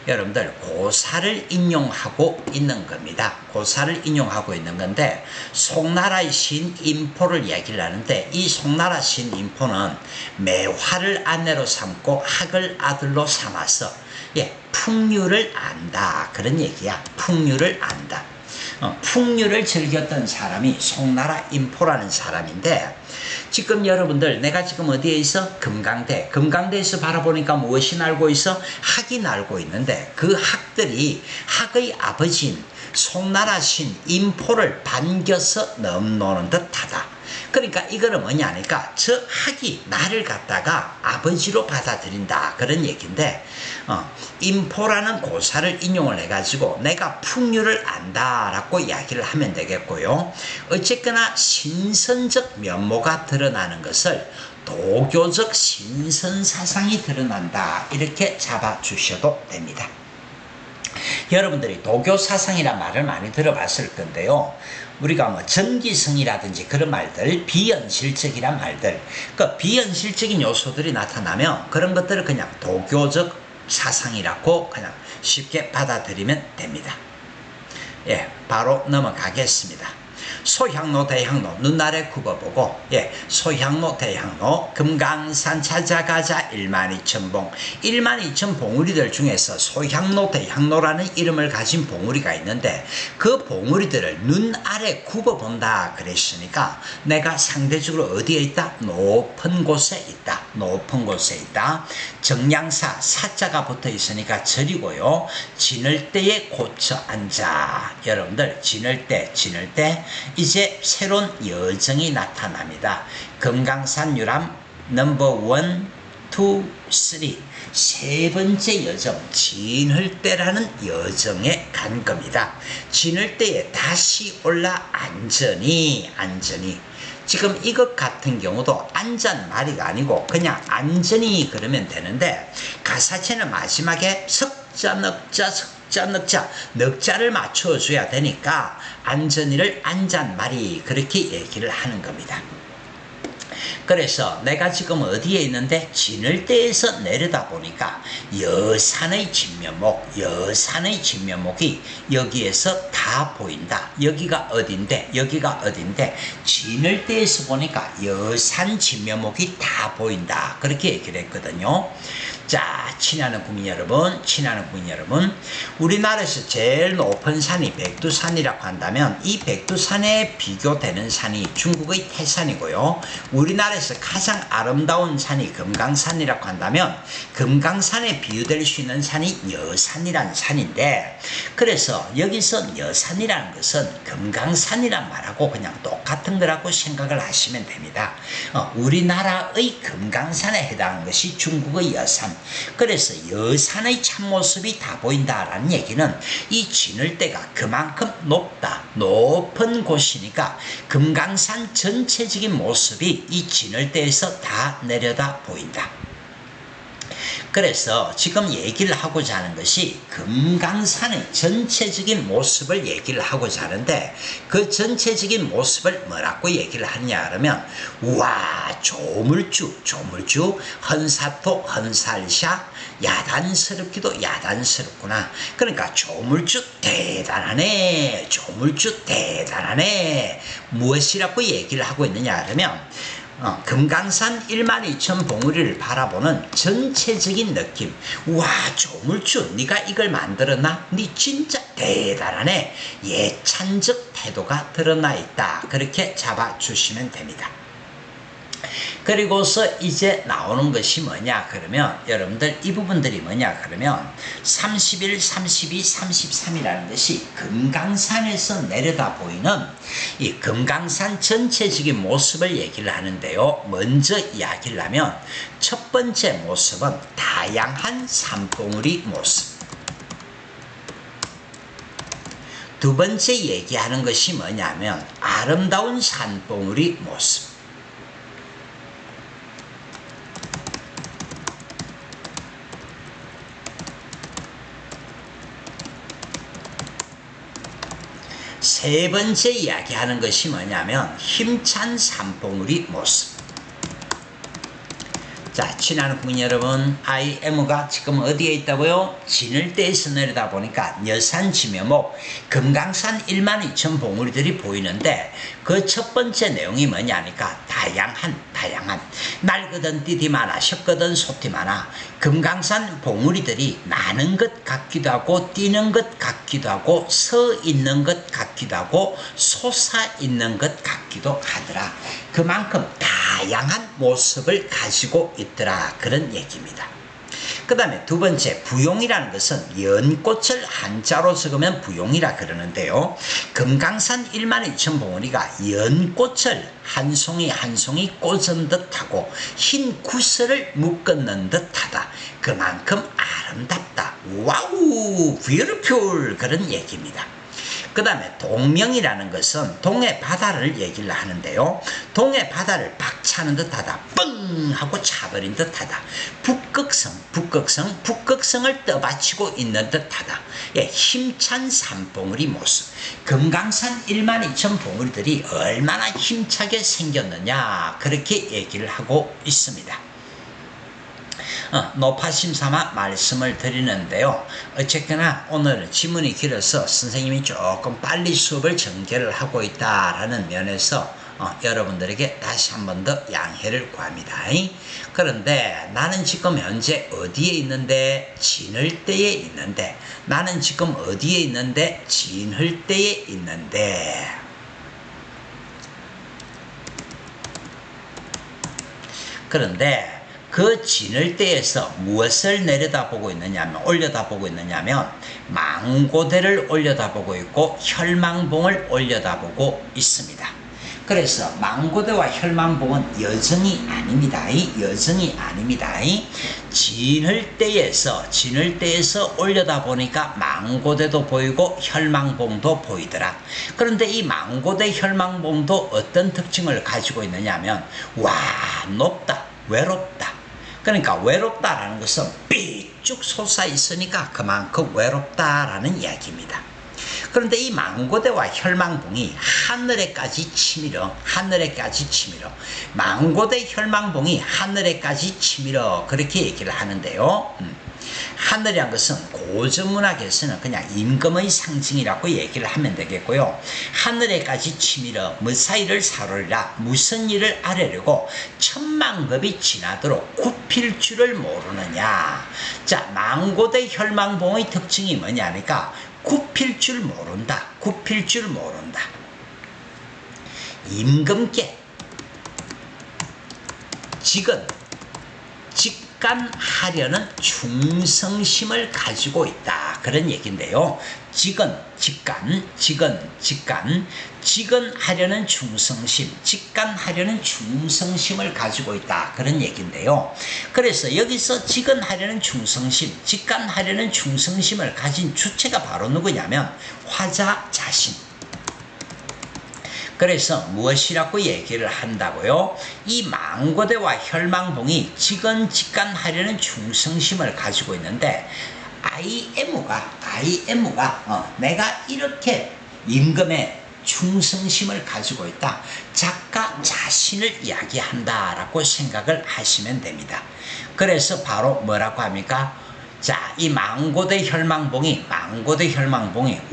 여러분들 고사를 인용하고 있는 겁니다. 고사를 인용하고 있는 건데 송나라의 신 인포를 이야기를 하는데 이 송나라 신 인포는 매화를 아내로 삼고 학을 아들로 삼아서 풍류를 안다 그런 얘기야. 풍류를 안다. 풍류를 즐겼던 사람이 송나라 인포라는 사람인데 지금 여러분들 내가 지금 어디에 있어? 금강대에서 바라보니까 무엇이 날고 있어? 학이 날고 있는데 그 학들이 학의 아버지인 송나라 신 인포를 반겨서 넘노는 듯하다. 그러니까 이거는 뭐냐니까 저 학이 나를 갖다가 아버지로 받아들인다 그런 얘기인데 인포라는 고사를 인용을 해가지고 내가 풍류를 안다라고 이야기를 하면 되겠고요. 어쨌거나 신선적 면모가 드러나는 것을 도교적 신선사상이 드러난다 이렇게 잡아주셔도 됩니다. 여러분들이 도교사상이란 말을 많이 들어봤을 건데요. 우리가 전기성이라든지 그런 말들, 비현실적이란 말들, 그 비현실적인 요소들이 나타나면 그런 것들을 그냥 도교적 사상이라고 그냥 쉽게 받아들이면 됩니다. 바로 넘어가겠습니다. 소향로 대향로 눈 아래 굽어보고 소향로 대향로 금강산 찾아가자 12,000봉 12,000 봉우리들 중에서 소향로 대향로라는 이름을 가진 봉우리가 있는데 그 봉우리들을 눈 아래 굽어본다 그랬으니까 내가 상대적으로 어디에 있다? 높은 곳에 있다. 정량사 사자가 붙어 있으니까 절이고요. 지늘 때에 고쳐 앉아. 여러분들 지늘 때 이제 새로운 여정이 나타납니다. 금강산 유람 넘버 1, 2, 3 세 번째 여정 진흘대라는 여정에 간 겁니다. 진흘대에 다시 올라 안전히 지금 이것 같은 경우도 안전말이가 아니고 그냥 안전히 그러면 되는데 가사체는 마지막에 석자 넉자를 맞춰줘야 되니까 안전히를 안잔말이 그렇게 얘기를 하는 겁니다. 그래서 내가 지금 어디에 있는데 진을대에서 내려다 보니까 여산의 진면목이 여기에서 다 보인다. 여기가 어딘데 진을대에서 보니까 여산 진면목이 다 보인다. 그렇게 얘기를 했거든요. 자, 친하는 국민 여러분, 우리나라에서 제일 높은 산이 백두산이라고 한다면 이 백두산에 비교되는 산이 중국의 태산이고요. 우리나라에서 가장 아름다운 산이 금강산이라고 한다면 금강산에 비유될 수 있는 산이 여산이라는 산인데 그래서 여기서 여산이라는 것은 금강산이란 말하고 그냥 똑같은 거라고 생각을 하시면 됩니다. 우리나라의 금강산에 해당하는 것이 중국의 여산. 그래서 여산의 참모습이 다 보인다라는 얘기는 이 진을대가 그만큼 높은 곳이니까 금강산 전체적인 모습이 이 진을대에서 다 내려다 보인다. 그래서 지금 얘기를 하고자 하는 것이 금강산의 전체적인 모습을 얘기를 하고자 하는데 그 전체적인 모습을 뭐라고 얘기를 하냐 그러면 우와 조물주 헌사토 헌살샤 야단스럽기도 야단스럽구나. 그러니까 조물주 대단하네 무엇이라고 얘기를 하고 있느냐 그러면 금강산 12,000봉우리를 바라보는 전체적인 느낌. 와, 조물주 네가 이걸 만들었나? 네 진짜 대단하네. 예찬적 태도가 드러나 있다. 그렇게 잡아주시면 됩니다. 그리고서 이제 나오는 것이 뭐냐 그러면 여러분들 이 부분들이 뭐냐 그러면 31, 32, 33이라는 것이 금강산에서 내려다 보이는 이 금강산 전체적인 모습을 얘기를 하는데요. 먼저 이야기를 하면 첫 번째 모습은 다양한 산봉우리 모습. 두 번째 얘기하는 것이 뭐냐면 아름다운 산봉우리 모습. 세 번째 이야기하는 것이 뭐냐면 힘찬 산봉우리 모습. 자, 친한 국민 여러분, IM가 지금 어디에 있다고요? 진을대에서 내려다 보니까 여산 지묘목 금강산 12,000봉우리들이 보이는데 그 첫 번째 내용이 뭐냐니까 다양한 날거든 띠디 많아 셨거든 소띠 많아. 금강산 봉우리들이 나는 것 같기도 하고 뛰는 것 같기도 하고 서 있는 것 같기도 하고 솟아 있는 것 같기도 하더라. 그만큼 다양한 모습을 가지고 있더라. 그런 얘기입니다. 그 다음에 두 번째 부용이라는 것은 연꽃을 한자로 적으면 부용이라 그러는데요. 금강산 12,000봉우리가 연꽃을 한 송이 한 송이 꽂은 듯하고 흰 구슬을 묶었는 듯하다. 그만큼 아름답다. 와우 beautiful 그런 얘기입니다. 그 다음에 동명이라는 것은 동해 바다를 얘기를 하는데요. 동해 바다를 박차는 듯하다. 뻥 하고 차버린 듯하다. 북극성을 떠받치고 있는 듯하다. 예, 힘찬 산봉우리 모습. 금강산 12,000봉우리들이 얼마나 힘차게 생겼느냐 그렇게 얘기를 하고 있습니다. 높아심 삼아 말씀을 드리는데요. 어쨌거나 오늘 지문이 길어서 선생님이 조금 빨리 수업을 전개를 하고 있다라는 면에서 여러분들에게 다시 한 번 더 양해를 구합니다. 그런데 나는 지금 현재 어디에 있는데? 진을대에 있는데. 나는 지금 어디에 있는데? 진을대에 있는데. 그런데 그 진을대에서 무엇을 내려다보고 있느냐면 올려다보고 있느냐면 망고대를 올려다보고 있고 혈망봉을 올려다보고 있습니다. 그래서 망고대와 혈망봉은 여정이 아닙니다. 여정이 아닙니다. 진을대에서 올려다보니까 망고대도 보이고 혈망봉도 보이더라. 그런데 이 망고대 혈망봉도 어떤 특징을 가지고 있느냐면 와 높다 외롭다. 그러니까 외롭다라는 것은 삐쭉 솟아 있으니까 그만큼 외롭다라는 이야기입니다. 그런데 이 망고대와 혈망봉이 하늘에까지 치밀어 망고대 혈망봉이 하늘에까지 치밀어 그렇게 얘기를 하는데요. 하늘이란 것은 고전문학에서는 그냥 임금의 상징이라고 얘기를 하면 되겠고요. 하늘에까지 치밀어 무사일을 사로리라 무슨 일을 아뢰려고 천만급이 지나도록 굽힐 줄을 모르느냐. 자, 망고대 혈망봉의 특징이 뭐냐니까 굽힐 줄 모른다. 임금께 직간하려는 충성심을 가지고 있다. 그런 얘기인데요. 직간하려는 충성심, 직간하려는 충성심을 가지고 있다. 그런 얘기인데요. 그래서 여기서 직간하려는 충성심을 가진 주체가 바로 누구냐면 화자 자신. 그래서 무엇이라고 얘기를 한다고요? 이 망고대와 혈망봉이 직간하려는 충성심을 가지고 있는데 IM가 내가 이렇게 임금의 충성심을 가지고 있다. 작가 자신을 이야기한다라고 생각을 하시면 됩니다. 그래서 바로 뭐라고 합니까? 자, 이 망고대 혈망봉이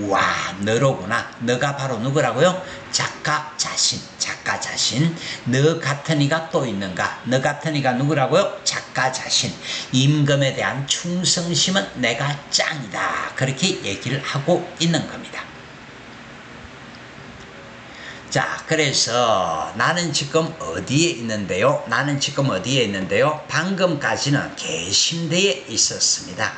와 너로구나. 너가 바로 누구라고요? 작가 자신. 너 같은 이가 또 있는가? 너 같은 이가 누구라고요? 작가 자신. 임금에 대한 충성심은 내가 짱이다. 그렇게 얘기를 하고 있는 겁니다. 자, 그래서 나는 지금 어디에 있는데요? 방금까지는 계심대에 있었습니다.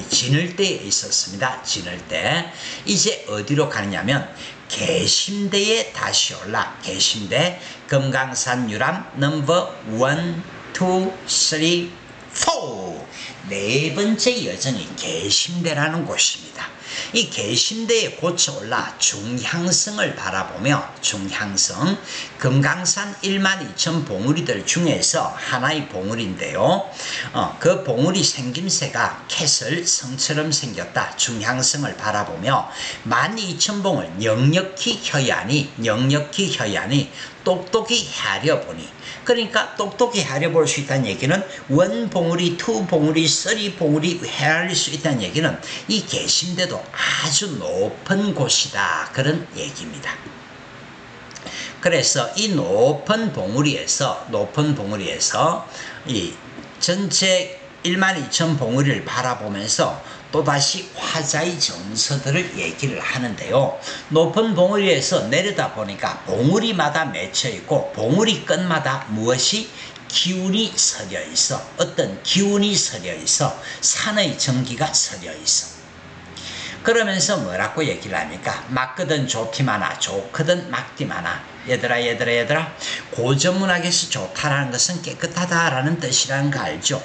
진을대에 있었습니다. 진을대. 이제 어디로 가느냐면 계심대에 다시 올라. 계심대 금강산 유람 넘버 1, 2, 3, 4. 네 번째 여정이 계심대라는 곳입니다. 이 계심대에 고쳐 올라 중향성을 바라보며 금강산 12,000 봉우리들 중에서 하나의 봉우리인데요. 그 봉우리 생김새가 캐슬 성처럼 생겼다. 중향성을 바라보며 12,000봉을 넉넉히 혀야니 똑똑히 헤아려보니, 그러니까 똑똑히 헤아려볼 수 있다는 얘기는 1 봉우리, 2 봉우리, 3 봉우리 헤아릴 수 있다는 얘기는 이 계심대도 아주 높은 곳이다. 그런 얘기입니다. 그래서 이 높은 봉우리에서 이 전체 12,000 봉우리를 바라보면서 또다시 화자의 정서들을 얘기를 하는데요. 높은 봉우리에서 내려다 보니까 봉우리마다 맺혀 있고 봉우리 끝마다 무엇이 기운이 서려 있어. 어떤 기운이 서려 있어. 산의 전기가 서려 있어. 그러면서 뭐라고 얘기를 합니까? 맞거든 좋디마나, 좋거든 막디마나. 얘들아 고전문학에서 좋다라는 것은 깨끗하다라는 뜻이라는 거 알죠?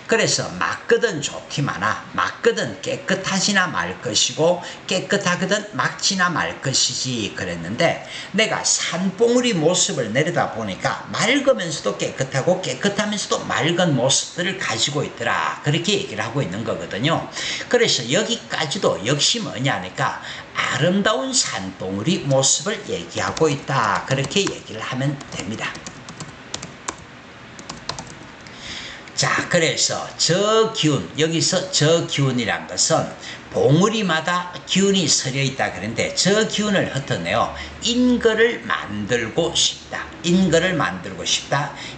그래서 맞거든 좋디마나, 맞거든 깨끗하지나 말 것이고 깨끗하거든 막지나 말 것이지 그랬는데, 내가 산봉우리 모습을 내려다 보니까 맑으면서도 깨끗하고 깨끗하면서도 맑은 모습들을 가지고 있더라. 그렇게 얘기를 하고 있는 거거든요. 그래서 여기까지도 역시 뭐냐니까 아름다운 산봉우리 모습을 얘기하고 있다. 그렇게 얘기를 하면 됩니다. 자, 그래서 저 기운, 여기서 저 기운이란 것은 봉우리마다 기운이 서려 있다 그런데, 저 기운을 흩어내어 인걸을 만들고 싶다.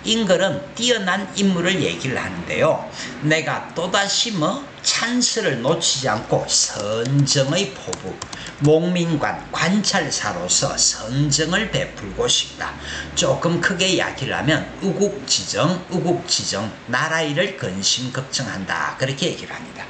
인걸은 뛰어난 인물을 얘기를 하는데요. 내가 또다시 찬스를 놓치지 않고 선정의 포부, 목민관, 관찰사로서 선정을 베풀고 싶다. 조금 크게 이야기를 하면 우국지정, 나라 일을 근심 걱정한다. 그렇게 얘기를 합니다.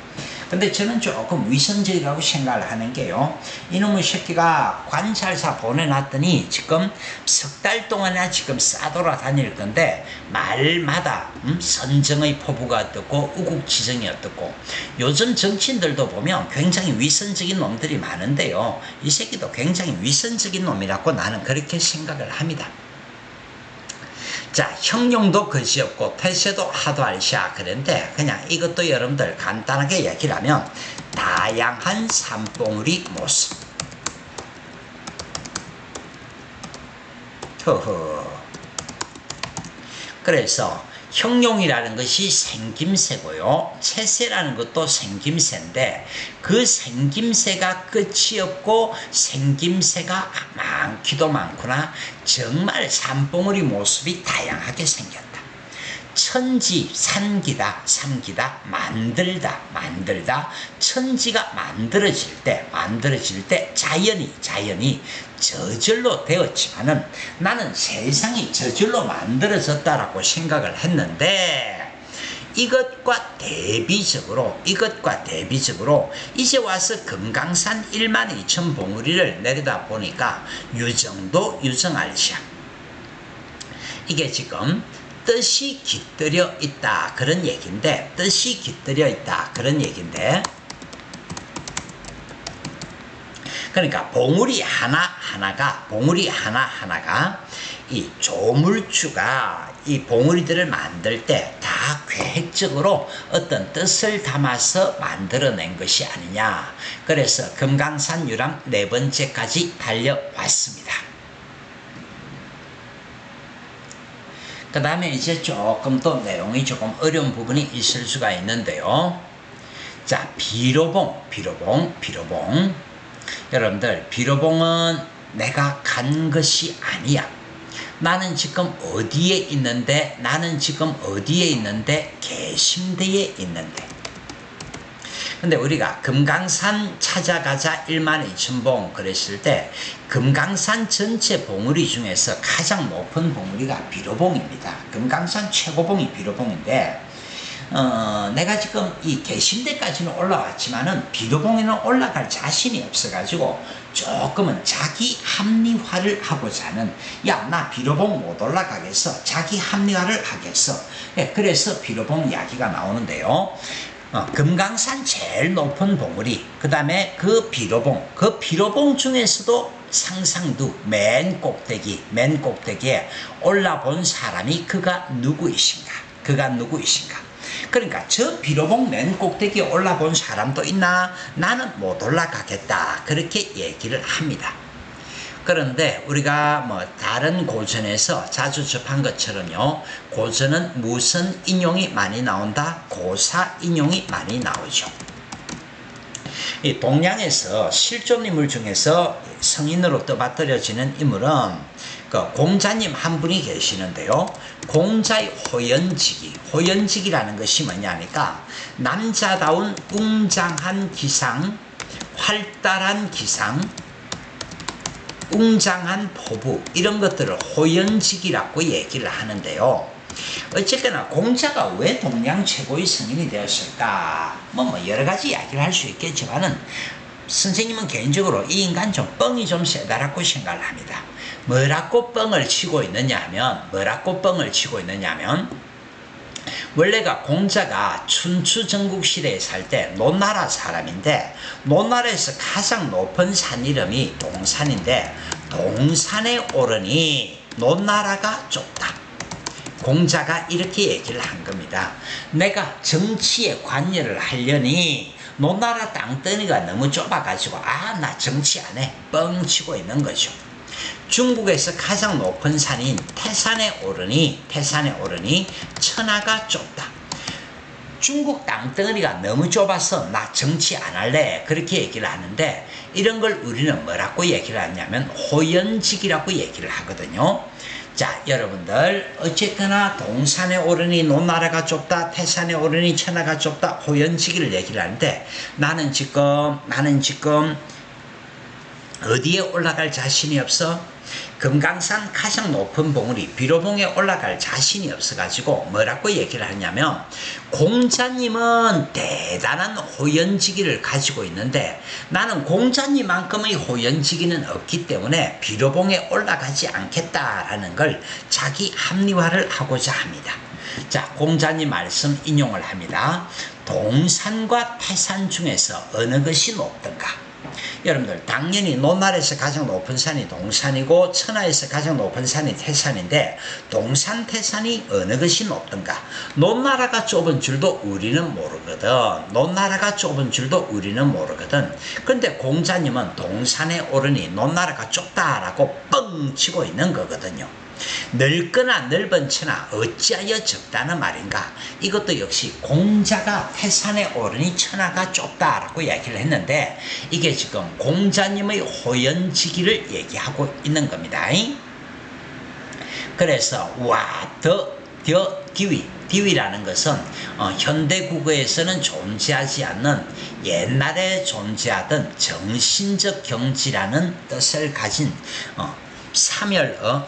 근데 저는 조금 위선적이라고 생각을 하는 게요. 이놈의 새끼가 관찰사 보내놨더니 지금 석 달 동안이나 지금 싸돌아 다닐 건데 말마다 선정의 포부가 어떻고 우국지정이 어떻고, 요즘 정치인들도 보면 굉장히 위선적인 놈들이 많은데요. 이 새끼도 굉장히 위선적인 놈이라고 나는 그렇게 생각을 합니다. 자, 형용도 그지없고 태세도 하도알샤. 그런데 그냥 이것도 여러분들 간단하게 얘기를 하면 다양한 산봉우리 모습. 그래서 형용이라는 것이 생김새고요. 채새라는 것도 생김새인데, 그 생김새가 끝이 없고 생김새가 많기도 많구나. 정말 산봉우리 모습이 다양하게 생겼다. 천지, 삼기다, 만들다. 천지가 만들어질 때 자연이 저절로 되었지만은 나는 세상이 저절로 만들어졌다라고 생각을 했는데, 이것과 대비적으로 이제 와서 금강산 12,000 봉우리를 내려다 보니까 유정알샤. 이게 지금 뜻이 깃들여 있다 그런 얘기인데, 그러니까 봉우리 하나하나가 이 조물주가 이 봉우리들을 만들 때 다 계획적으로 어떤 뜻을 담아서 만들어낸 것이 아니냐. 그래서 금강산 유람 4번째까지 달려왔습니다. 그 다음에 이제 조금 또 내용이 조금 어려운 부분이 있을 수가 있는데요. 자, 비로봉. 여러분들, 비로봉은 내가 간 것이 아니야. 나는 지금 어디에 있는데, 개심대에 있는데. 근데 우리가 금강산 찾아가자 12,000봉 그랬을 때 금강산 전체 봉우리 중에서 가장 높은 봉우리가 비로봉입니다. 금강산 최고봉이 비로봉인데 내가 지금 이 개심대까지는 올라왔지만은 비로봉에는 올라갈 자신이 없어가지고 조금은 자기 합리화를 하고자 하는, 야, 나 비로봉 못 올라가겠어. 자기 합리화를 하겠어. 그래서 비로봉 이야기가 나오는데요. 금강산 제일 높은 봉우리, 그 다음에 그 비로봉 중에서도 상상두 맨 꼭대기에 올라본 사람이 그가 누구이신가? 그러니까 저 비로봉 맨 꼭대기에 올라본 사람도 있나? 나는 못 올라가겠다. 그렇게 얘기를 합니다. 그런데 우리가 뭐 다른 고전에서 자주 접한 것처럼요, 고전은 무슨 인용이 많이 나온다? 고사 인용이 많이 나오죠. 이 동양에서 실존인물 중에서 성인으로 떠받들여지는 인물은 그 공자님 한 분이 계시는데요. 공자의 호연직이라는 것이 뭐냐니까 남자다운 웅장한 기상, 활달한 기상, 웅장한 포부, 이런 것들을 호연직이라고 얘기를 하는데요. 어쨌거나 공자가 왜 동양 최고의 성인이 되었을까? 여러 가지 이야기를 할 수 있겠지만은 선생님은 개인적으로 이 인간 좀 뻥이 좀 세다라고 생각을 합니다. 뭐라고 뻥을 치고 있느냐 하면 원래가 공자가 춘추 전국시대에 살 때 노나라 사람인데, 노나라에서 가장 높은 산 이름이 동산인데, 동산에 오르니 노나라가 좁다. 공자가 이렇게 얘기를 한 겁니다. 내가 정치에 관여를 하려니 노나라 땅덩이가 너무 좁아가지고 나 정치 안 해. 뻥 치고 있는 거죠. 중국에서 가장 높은 산인 태산에 오르니 천하가 좁다. 중국 땅덩어리가 너무 좁아서 나 정치 안 할래. 그렇게 얘기를 하는데, 이런 걸 우리는 뭐라고 얘기를 하냐면 호연직이라고 얘기를 하거든요. 자, 여러분들, 어쨌거나 동산에 오르니 노나라가 좁다, 태산에 오르니 천하가 좁다, 호연직을 얘기를 하는데, 나는 지금 어디에 올라갈 자신이 없어? 금강산 가장 높은 봉우리 비로봉에 올라갈 자신이 없어가지고 뭐라고 얘기를 하냐면, 공자님은 대단한 호연지기를 가지고 있는데 나는 공자님만큼의 호연지기는 없기 때문에 비로봉에 올라가지 않겠다라는 걸 자기 합리화를 하고자 합니다. 자, 공자님 말씀 인용을 합니다. 동산과 태산 중에서 어느 것이 높던가? 여러분들, 당연히 노나라에서 가장 높은 산이 동산이고 천하에서 가장 높은 산이 태산인데, 동산, 태산이 어느 것이 높던가? 노나라가 좁은 줄도 우리는 모르거든. 그런데 공자님은 동산에 오르니 노나라가 좁다라고 뻥 치고 있는 거거든요. 넓거나 넓은 천하 어찌하여 적다는 말인가? 이것도 역시 공자가 태산에 오르니 천하가 좁다라고 이야기를 했는데, 이게 지금 공자님의 호연지기를 얘기하고 있는 겁니다. 그래서 디위라는 것은 현대 국어에서는 존재하지 않는 옛날에 존재하던 정신적 경지라는 뜻을 가진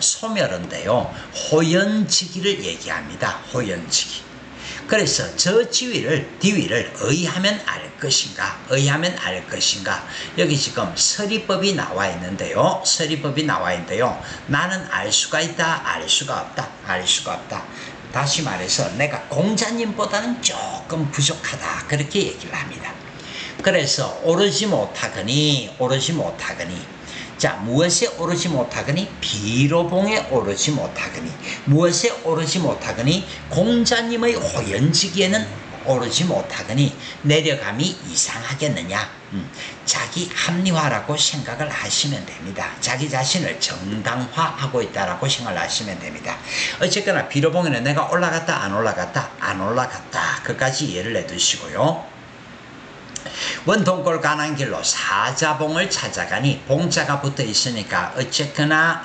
소멸어인데요. 호연지기를 얘기합니다. 호연지기. 그래서 저 디위를 의하면 알 것인가? 여기 지금 서리법이 나와 있는데요. 나는 알 수가 있다, 알 수가 없다. 다시 말해서 내가 공자님보다는 조금 부족하다. 그렇게 얘기를 합니다. 그래서 오르지 못하거니. 자, 무엇에 오르지 못하거니? 비로봉에 오르지 못하거니. 무엇에 오르지 못하거니? 공자님의 호연지기에는 오르지 못하더니 내려감이 이상하겠느냐. 자기 합리화라고 생각을 하시면 됩니다. 자기 자신을 정당화하고 있다라고 생각을 하시면 됩니다. 어쨌거나 비로봉에는 내가 올라갔다 안 올라갔다 안 올라갔다 그까지 이해를 해두시고요. 원통골 가는 길로 사자봉을 찾아가니 봉자가 붙어 있으니까 어쨌거나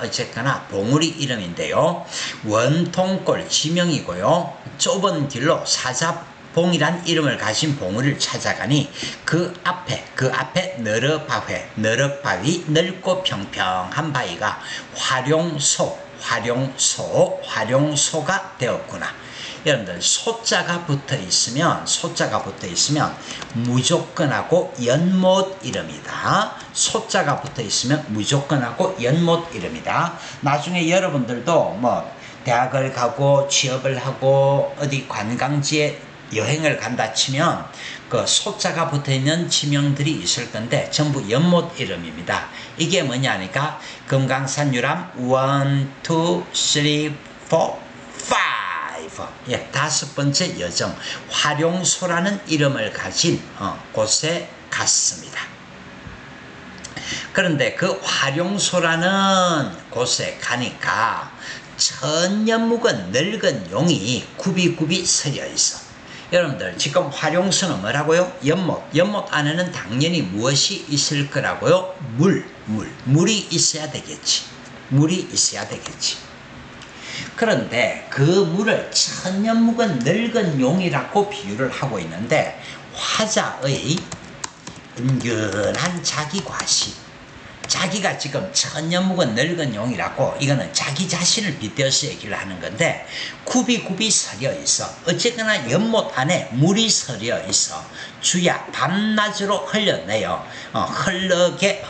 봉우리 이름인데요. 원통골 지명이고요. 좁은 길로 사자봉이란 이름을 가진 봉우리를 찾아가니 그 앞에 너럭바위 넓고 평평한 바위가 활용소가 되었구나. 여러분들 소자가 붙어 있으면 무조건하고 연못 이름이다. 소자가 붙어 있으면 무조건하고 연못 이름이다. 나중에 여러분들도 뭐 대학을 가고 취업을 하고 어디 관광지에 여행을 간다 치면 그 소자가 붙어 있는 지명들이 있을 건데 전부 연못 이름입니다. 이게 뭐냐니까 금강산 유람 1, 2, 3, 4, 5 예, 5번째 여정 활용소라는 이름을 가진 곳에 갔습니다. 그런데 그 활용소라는 곳에 가니까 천년묵은 늙은 용이 굽이굽이 서려 있어. 여러분들 지금 활용소는 뭐라고요? 연못 안에는 당연히 무엇이 있을 거라고요? 물이 있어야 되겠지. 그런데 그 물을 천년묵은 늙은 용이라고 비유를 하고 있는데 화자의 은근한 자기과시, 자기가 지금 천년묵은 늙은 용이라고 이거는 자기 자신을 빗대어서 얘기를 하는 건데 굽이 서려 있어. 어쨌거나 연못 안에 물이 서려 있어. 주야 밤낮으로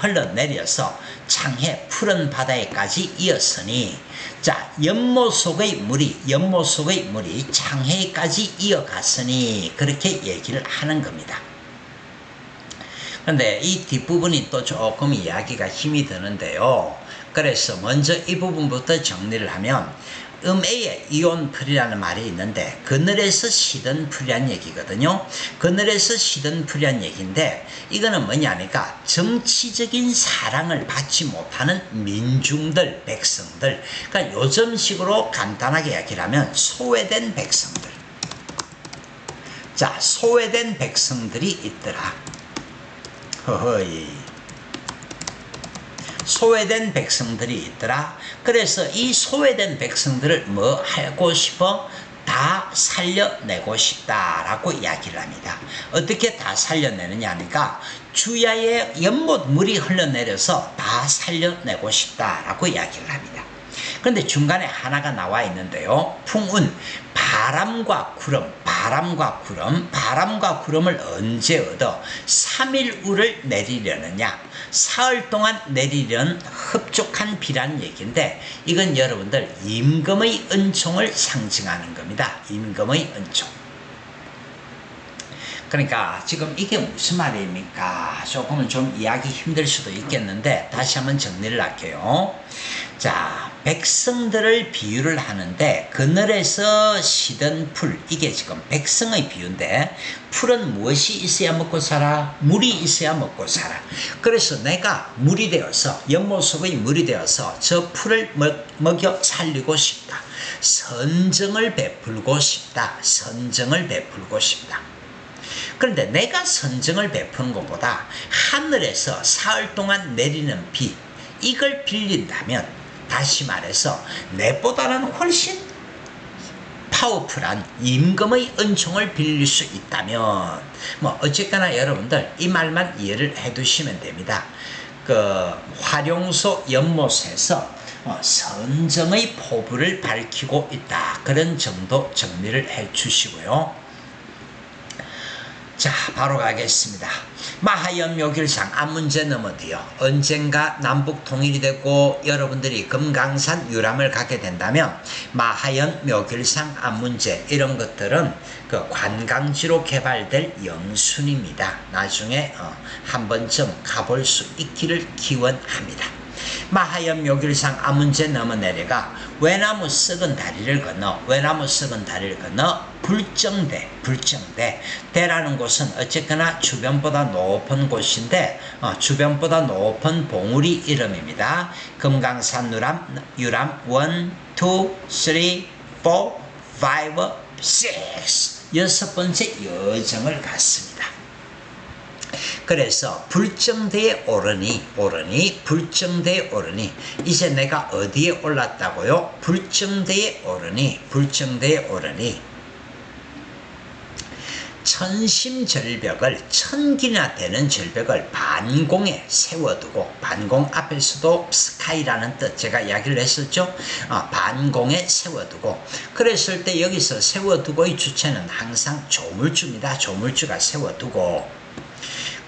흘러내려서 창해 푸른 바다에까지 이었으니 자 연못 속의 물이 창해까지 이어갔으니 그렇게 얘기를 하는 겁니다. 그런데 이 뒷부분이 또 조금 이야기가 힘이 드는데요. 그래서 먼저 이 부분부터 정리를 하면 음에에 이온풀이라는 말이 있는데 그늘에서 시든 풀이란 얘기거든요. 그늘에서 시든 풀이란 얘기인데 이거는 뭐냐니까 정치적인 사랑을 받지 못하는 민중들, 백성들, 그러니까 요즘식으로 간단하게 이야기를 하면 소외된 백성들. 자, 소외된 백성들이 있더라. 소외된 백성들이 있더라. 그래서 이 소외된 백성들을 뭐 하고 싶어? 다 살려내고 싶다라고 이야기를 합니다. 어떻게 다 살려내느냐 하니까 주야의 연못 물이 흘러내려서 다 살려내고 싶다라고 이야기를 합니다. 그런데 중간에 하나가 나와 있는데요. 풍운, 바람과 구름을 언제 얻어 3일우를 내리려느냐, 사흘 동안 내리려는 흡족한 비란 얘기인데 이건 여러분들 임금의 은총을 상징하는 겁니다. 임금의 은총. 그러니까 지금 이게 무슨 말입니까? 조금은 좀 이해하기 힘들 수도 있겠는데 다시 한번 정리를 할게요. 자, 백성들을 비유를 하는데 그늘에서 시던 풀, 이게 지금 백성의 비유인데 풀은 무엇이 있어야 먹고 살아? 물이 있어야 먹고 살아. 그래서 내가 물이 되어서 연못 속의 물이 되어서 저 풀을 먹여 살리고 싶다. 선정을 베풀고 싶다. 그런데 내가 선정을 베푸는 것보다 하늘에서 사흘 동안 내리는 비, 이걸 빌린다면 다시 말해서 내보다는 훨씬 파워풀한 임금의 은총을 빌릴 수 있다면 뭐 어쨌거나 여러분들 이 말만 이해를 해두시면 됩니다. 그 활용소 연못에서 선정의 포부를 밝히고 있다. 그런 정도 정리를 해주시고요. 자, 바로 가겠습니다. 마하연 묘길상 앞문제 넘어디요. 언젠가 남북 통일이 되고 여러분들이 금강산 유람을 가게 된다면 마하연 묘길상 앞문제 이런 것들은 그 관광지로 개발될 영순입니다. 나중에 한 번쯤 가볼 수 있기를 기원합니다. 마하염 요길상 아문제 넘어 내려가 외나무 썩은 다리를 건너 불정대 대라는 곳은 어쨌거나 주변보다 높은 곳인데 주변보다 높은 봉우리 이름입니다. 금강산 유람 1, 2, 3, 4, 5, 6 여섯 번째 여정을 갔습니다. 그래서 불정대에 오르니 이제 내가 어디에 올랐다고요? 불정대에 오르니 천심절벽을 1000기나 되는 절벽을 반공에 세워두고 반공 앞에서도 스카이라는 뜻 제가 이야기를 했었죠. 반공에 세워두고 그랬을 때 여기서 세워두고의 주체는 항상 조물주입니다. 조물주가 세워두고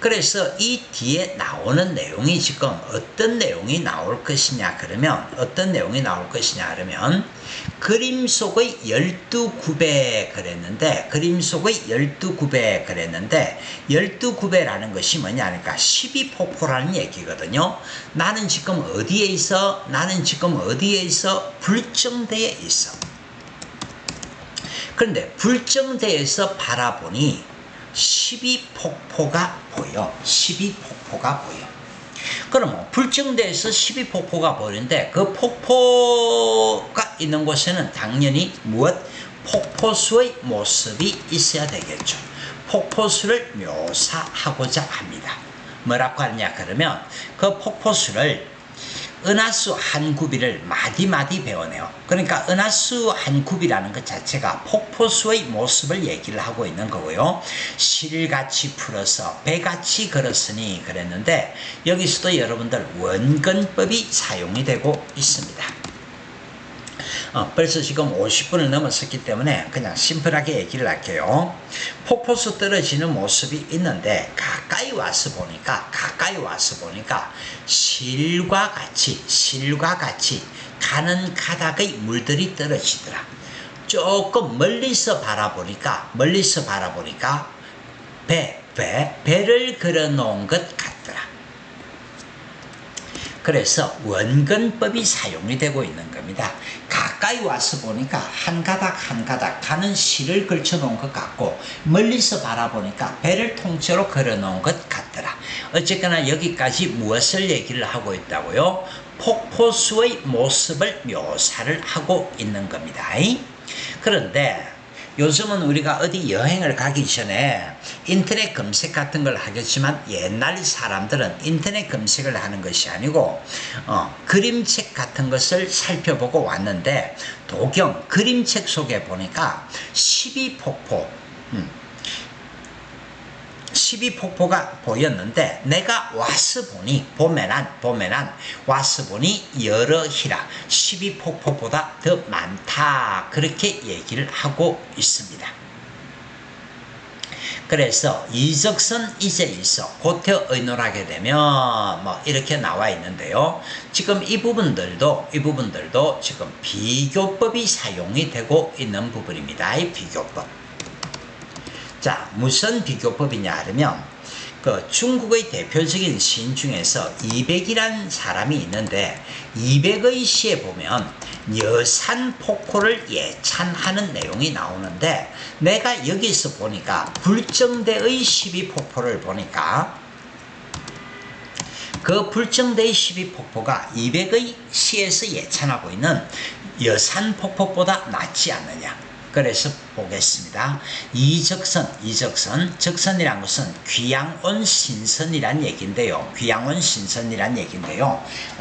그래서 이 뒤에 나오는 내용이 지금 어떤 내용이 나올 것이냐 그러면 그림 속의 12구배 그랬는데 12구배라는 것이 뭐냐 하니까 12폭포라는 얘기거든요. 나는 지금 어디에 있어? 불정대에 있어. 그런데 불정대에서 바라보니 12폭포가 보여. 그러면 불정대에서 12폭포가 보이는데 그 폭포가 있는 곳에는 당연히 폭포수의 모습이 있어야 되겠죠. 폭포수를 묘사하고자 합니다. 뭐라고 하느냐 그러면 그 폭포수를 은하수 한 구비를 마디마디 배워내요. 그러니까 은하수 한 구비라는 것 자체가 폭포수의 모습을 얘기를 하고 있는 거고요. 실같이 풀어서 배같이 걸었으니 그랬는데 여기서도 여러분들 원근법이 사용이 되고 있습니다. 벌써 지금 50분을 넘었었기 때문에 그냥 심플하게 얘기를 할게요. 폭포수 떨어지는 모습이 있는데 가까이 와서 보니까 실과 같이 가는 가닥의 물들이 떨어지더라. 조금 멀리서 바라보니까 배를 걸어놓은 것 같더라. 그래서 원근법이 사용이 되고 있는 겁니다. 가까이 와서 보니까 한 가닥 가는 실을 걸쳐놓은 것 같고 멀리서 바라보니까 배를 통째로 걸어놓은 것 같더라. 어쨌거나 여기까지 무엇을 얘기를 하고 있다고요? 폭포수의 모습을 묘사를 하고 있는 겁니다. 그런데 요즘은 우리가 어디 여행을 가기 전에 인터넷 검색 같은 걸 하겠지만 옛날 사람들은 인터넷 검색을 하는 것이 아니고 그림책 같은 것을 살펴보고 왔는데 도경 그림책 속에 보니까 12폭포가 보였는데 내가 와서 보니 와서 보니 여러히라 12폭포보다 더 많다 그렇게 얘기를 하고 있습니다. 그래서 이적선 이제 있어 고태 의논하게 되면 이렇게 나와 있는데요. 지금 이 부분들도 지금 비교법이 사용이 되고 있는 부분입니다. 이 비교법. 자, 무슨 비교법이냐 하면 그 중국의 대표적인 시인 중에서 이백이라는 사람이 있는데 이백의 시에 보면 여산폭포를 예찬하는 내용이 나오는데 내가 여기서 보니까 불정대의 12폭포를 보니까 그 불정대의 12폭포가 이백의 시에서 예찬하고 있는 여산폭포보다 낫지 않느냐. 그래서 보겠습니다. 적선이란 것은 귀양온 신선이란 얘기인데요.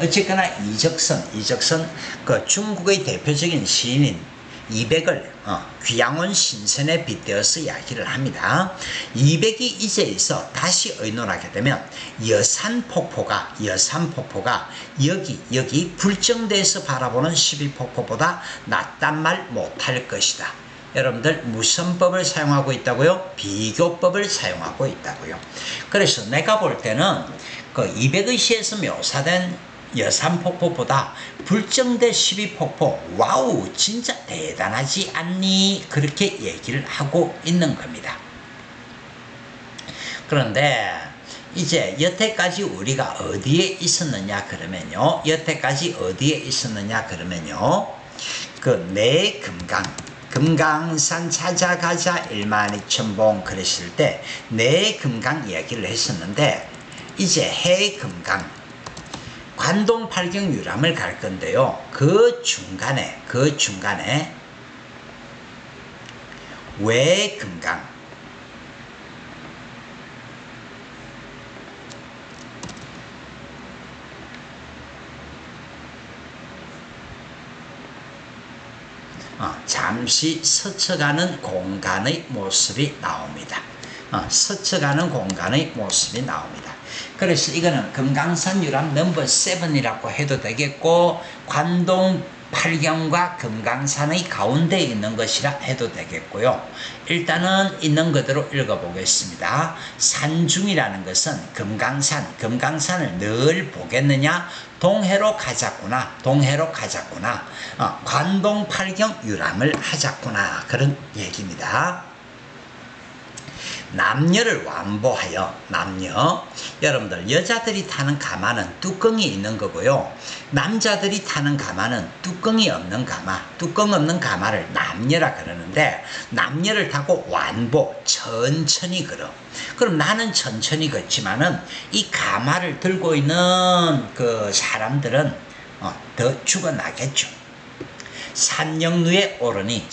어쨌거나 이적선 그 중국의 대표적인 시인인 이백을 귀양온 신선에 빗대어서 이야기를 합니다. 이백이 이제에서 다시 의논하게 되면 여산폭포가 여기 불정대에서 바라보는 12폭포보다 낫단 말 못할 것이다. 여러분들 무슨 법을 사용하고 있다고요? 비교법을 사용하고 있다고요. 그래서 내가 볼 때는 그 200의 시에서 묘사된 여산폭포보다 불정대 12폭포 와우 진짜 대단하지 않니? 그렇게 얘기를 하고 있는 겁니다. 그런데 이제 여태까지 우리가 어디에 있었느냐 그러면요. 여태까지 어디에 있었느냐 그러면요. 그 내 금강산 찾아가자 12,000봉 그랬을 때 내 금강 이야기를 했었는데 이제 해금강 관동 팔경 유람을 갈 건데요. 그 중간에 외금강 잠시 스쳐가는 공간의 모습이 나옵니다. 스쳐가는 공간의 모습이 나옵니다. 그래서 이거는 금강산 유람 넘버 7이라고 해도 되겠고 관동 팔경과 금강산의 가운데 있는 것이라 해도 되겠고요. 일단은 있는 그대로 읽어보겠습니다. 산중이라는 것은 금강산을 늘 보겠느냐? 동해로 가자꾸나. 관동 팔경 유람을 하자꾸나. 그런 얘기입니다. 남녀를 완보하여 여러분들 여자들이 타는 가마는 뚜껑이 있는 거고요. 남자들이 타는 가마는 뚜껑이 없는 가마를 남녀라 그러는데 나를 타고 완보 천천히 걸어. 그럼 나는 천천히 걷지만은 이 가마를 들고 있는 그 사람들은 더 죽어나겠죠. 산영루에 오르니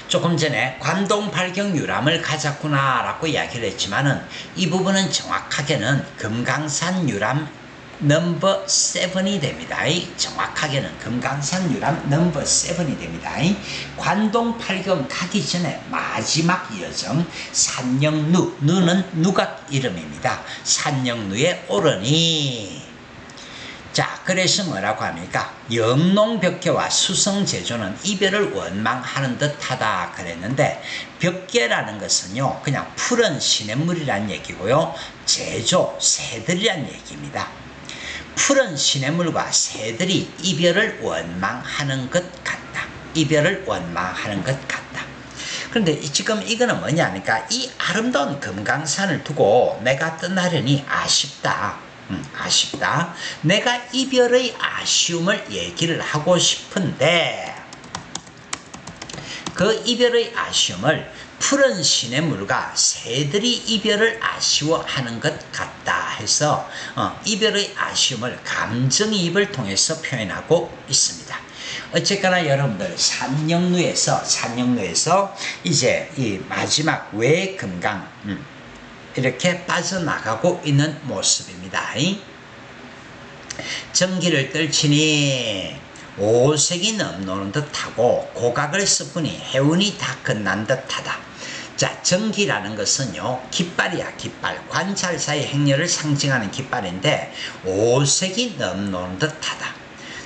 조금 전에 관동 팔경 유람을 가자꾸나 라고 이야기를 했지만은 이 부분은 정확하게는 금강산 유람 넘버 7이 됩니다. 정확하게는 금강산 유람 넘버 7이 됩니다. 관동 팔경 가기 전에 마지막 여정 산영루는 누각 이름입니다. 산영루에 오르니 자, 그래서 뭐라고 합니까? 영농벽계와 수성제조는 이별을 원망하는 듯하다 그랬는데 벽계라는 것은요 그냥 푸른 시냇물이란 얘기고요. 제조, 새들이란 얘기입니다. 푸른 시냇물과 새들이 이별을 원망하는 것 같다. 그런데 지금 이거는 뭐냐니까 이 아름다운 금강산을 두고 내가 떠나려니 아쉽다. 내가 이별의 아쉬움을 얘기를 하고 싶은데 그 이별의 아쉬움을 푸른 시냇물과 새들이 이별을 아쉬워하는 것 같다 해서 이별의 아쉬움을 감정이입을 통해서 표현하고 있습니다. 어쨌거나 여러분들 산영루에서 이제 이 마지막 외금강 이렇게 빠져나가고 있는 모습입니다. 전기를 떨치니 오색이 넘노는 듯하고 고각을 습분이 해운이 다 끝난 듯하다. 자, 전기라는 것은요 깃발이야. 깃발, 관찰사의 행렬을 상징하는 깃발인데 오색이 넘노는 듯하다.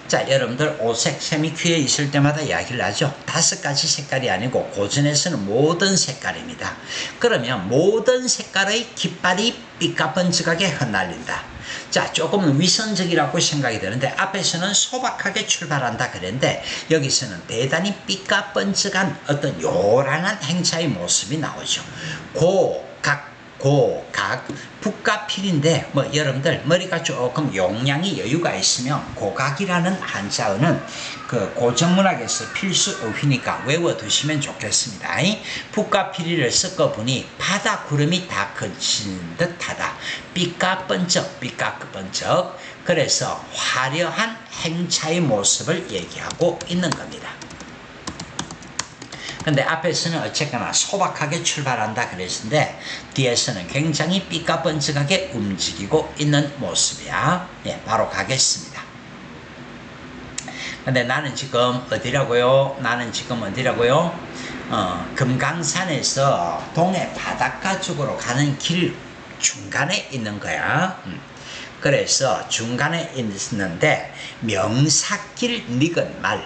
자, 여러분들 오색 셈이 귀에 있을 때마다 이야기를 하죠. 5가지 색깔이 아니고 고전에서는 모든 색깔입니다. 그러면 모든 색깔의 깃발이 삐까번쩍하게 흩날린다. 자, 조금은 위선적이라고 생각이 되는데 앞에서는 소박하게 출발한다 그랬는데 여기서는 대단히 삐까번쩍한 어떤 요란한 행차의 모습이 나오죠. 고각, 북가필인데 뭐 여러분들 머리가 조금 용량이 여유가 있으면 고각이라는 한자어는 그 고전문학에서 필수 어휘니까 외워두시면 좋겠습니다. 북가필이를 섞어보니 바다 구름이 다 그친 듯하다. 삐까번쩍 그래서 화려한 행차의 모습을 얘기하고 있는 겁니다. 근데 앞에서는 어쨌거나 소박하게 출발한다 그랬는데 뒤에서는 굉장히 삐까번쩍하게 움직이고 있는 모습이야. 예, 바로 가겠습니다. 근데 나는 지금 어디라고요? 금강산에서 동해 바닷가 쪽으로 가는 길 중간에 있는 거야. 그래서 중간에 있는데 명사길 니건 말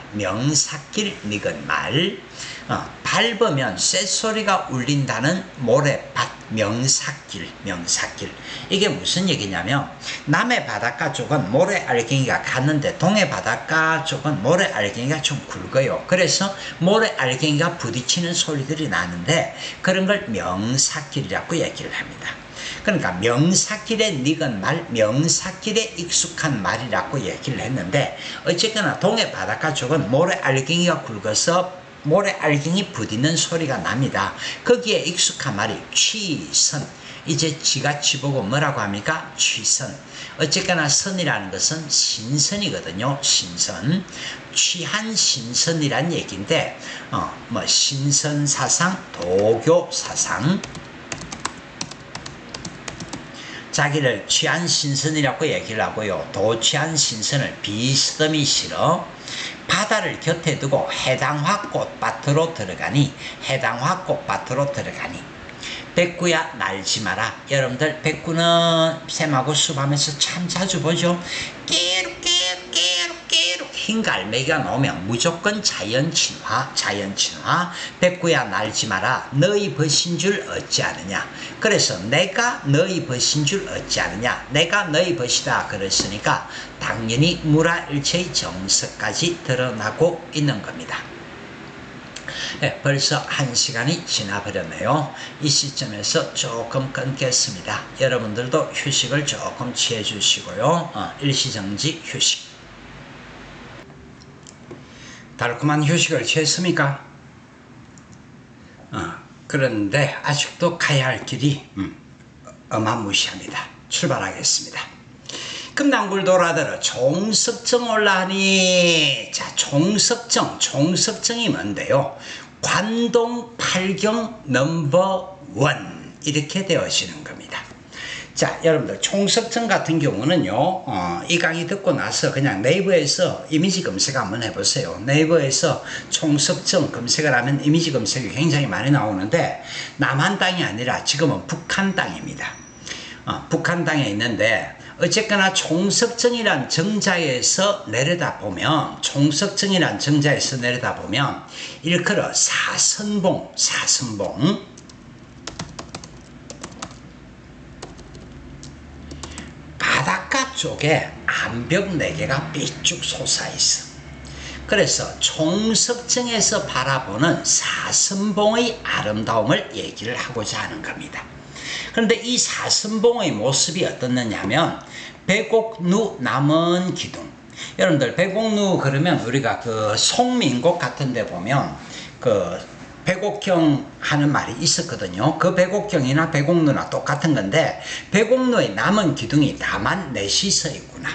밟으면 쇳소리가 울린다는 모래밭 명사길. 이게 무슨 얘기냐면 남해 바닷가 쪽은 모래알갱이가 갔는데 동해 바닷가 쪽은 모래알갱이가 좀 굵어요. 그래서 모래알갱이가 부딪히는 소리들이 나는데 그런 걸 명사길이라고 얘기를 합니다. 그러니까 명사길에 닉은 말, 명사길에 익숙한 말이라고 얘기를 했는데 어쨌거나 동해 바닷가 쪽은 모래알갱이가 굵어서 모래알갱이 부딪는 소리가 납니다. 거기에 익숙한 말이 취선. 이제 지같이 보고 뭐라고 합니까? 취선. 어쨌거나 선이라는 것은 신선이거든요. 신선. 취한 신선이란 얘기인데 신선사상, 도교사상. 자기를 취한 신선이라고 얘기를 하고요. 도취한 신선을 비스듬히 실어 바다를 곁에 두고 해당화 꽃밭으로 들어가니 백구야 날지 마라. 여러분들 백구는 샘하고 숲하면서 참 자주 보죠. 깨룩 흰 갈매기가 나오면 무조건 자연친화. 백구야 날지 마라. 너희 벗인 줄 어찌 아느냐. 그래서 내가 너희 벗인 줄 어찌 아느냐. 내가 너희 벗이다 그랬으니까 당연히 무라일체의 정석까지 드러나고 있는 겁니다. 네, 벌써 1시간이 지나버렸네요. 이 시점에서 조금 끊겠습니다. 여러분들도 휴식을 조금 취해 주시고요. 일시정지 휴식. 달콤한 휴식을 취했습니까? 그런데 아직도 가야 할 길이 어마무시합니다. 출발하겠습니다. 금당굴 돌아들어 종석정 올라하니. 자, 종석정이 뭔데요? 관동 8경 넘버 1 이렇게 되어지는 겁니다. 자, 여러분들 총석정 같은 경우는요, 이 강의 듣고 나서 그냥 네이버에서 이미지 검색 한번 해보세요. 네이버에서 총석정 검색을 하면 이미지 검색이 굉장히 많이 나오는데 남한 땅이 아니라 지금은 북한 땅입니다. 북한 땅에 있는데 어쨌거나 총석정이란 정자에서 내려다보면 일컬어 사선봉 바닷가 쪽에 암벽 4개가 삐쭉 솟아있어. 그래서 총석정에서 바라보는 사선봉의 아름다움을 얘기를 하고자 하는 겁니다. 그런데 이 사선봉의 모습이 어떻느냐면 백옥루 남은 기둥. 여러분들 백옥루 그러면 우리가 그 송민곡 같은 데 보면 그 백옥경 하는 말이 있었거든요. 그 백옥경이나 백옥루나 똑같은 건데 백옥루의 남은 기둥이 다만 넷이 서 있구나.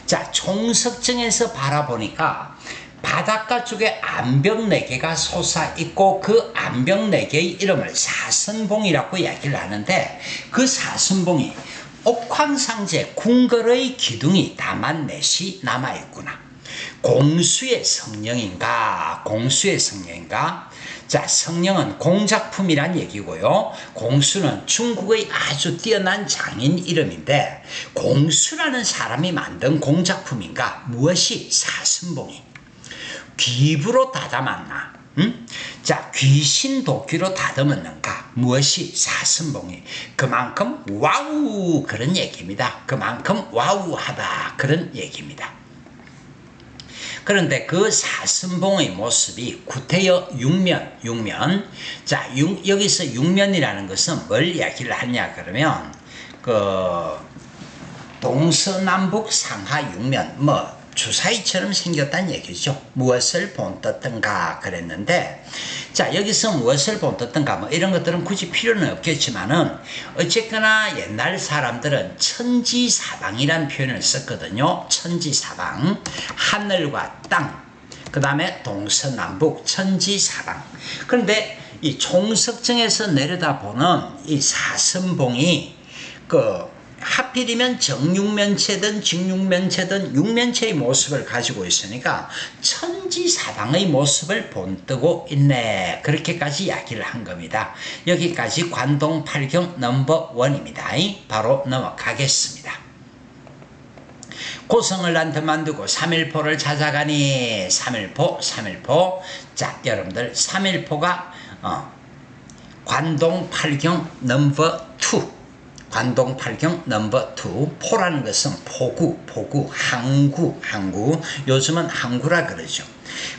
자, 총석정에서 바라보니까 바닷가 쪽에 암벽 4개가 솟아있고 그 암벽 4개의 이름을 사선봉이라고 이야기를 하는데 그 사선봉이 옥황상제 궁궐의 기둥이 다만 넷이 남아있구나. 공수의 성령인가? 자, 성령은 공작품이란 얘기고요. 공수는 중국의 아주 뛰어난 장인 이름인데 공수라는 사람이 만든 공작품인가? 무엇이 사선봉이 귀부로 다듬었나? 자, 귀신 도끼로 다듬었는가? 무엇이 사선봉이 그만큼 와우 그런 얘기입니다. 그만큼 와우하다 그런 얘기입니다. 그런데 그 사선봉의 모습이 구태여 육면. 자, 여기서 육면이라는 것은 뭘 이야기를 하냐 그러면 그 동서남북 상하 육면 주사위처럼 생겼다는 얘기죠. 무엇을 본떴던가 그랬는데, 자, 여기서 무엇을 본떴던가 이런 것들은 굳이 필요는 없겠지만은 어쨌거나 옛날 사람들은 천지사방이란 표현을 썼거든요. 천지사방, 하늘과 땅, 그 다음에 동서남북 천지사방. 그런데 이 총석정에서 내려다보는 이 사선봉이 하필이면 정육면체든 직육면체든 육면체의 모습을 가지고 있으니까 천지사방의 모습을 본뜨고 있네. 그렇게까지 이야기를 한 겁니다. 여기까지 관동 8경 넘버 1입니다. 바로 넘어가겠습니다. 고성을 한테 만들고 3일포를 찾아가니 3일포. 자, 여러분들 3일포가 관동 팔경 넘버 2. 관동 팔경 넘버 2. 포라는 것은 포구, 항구. 요즘은 항구라 그러죠.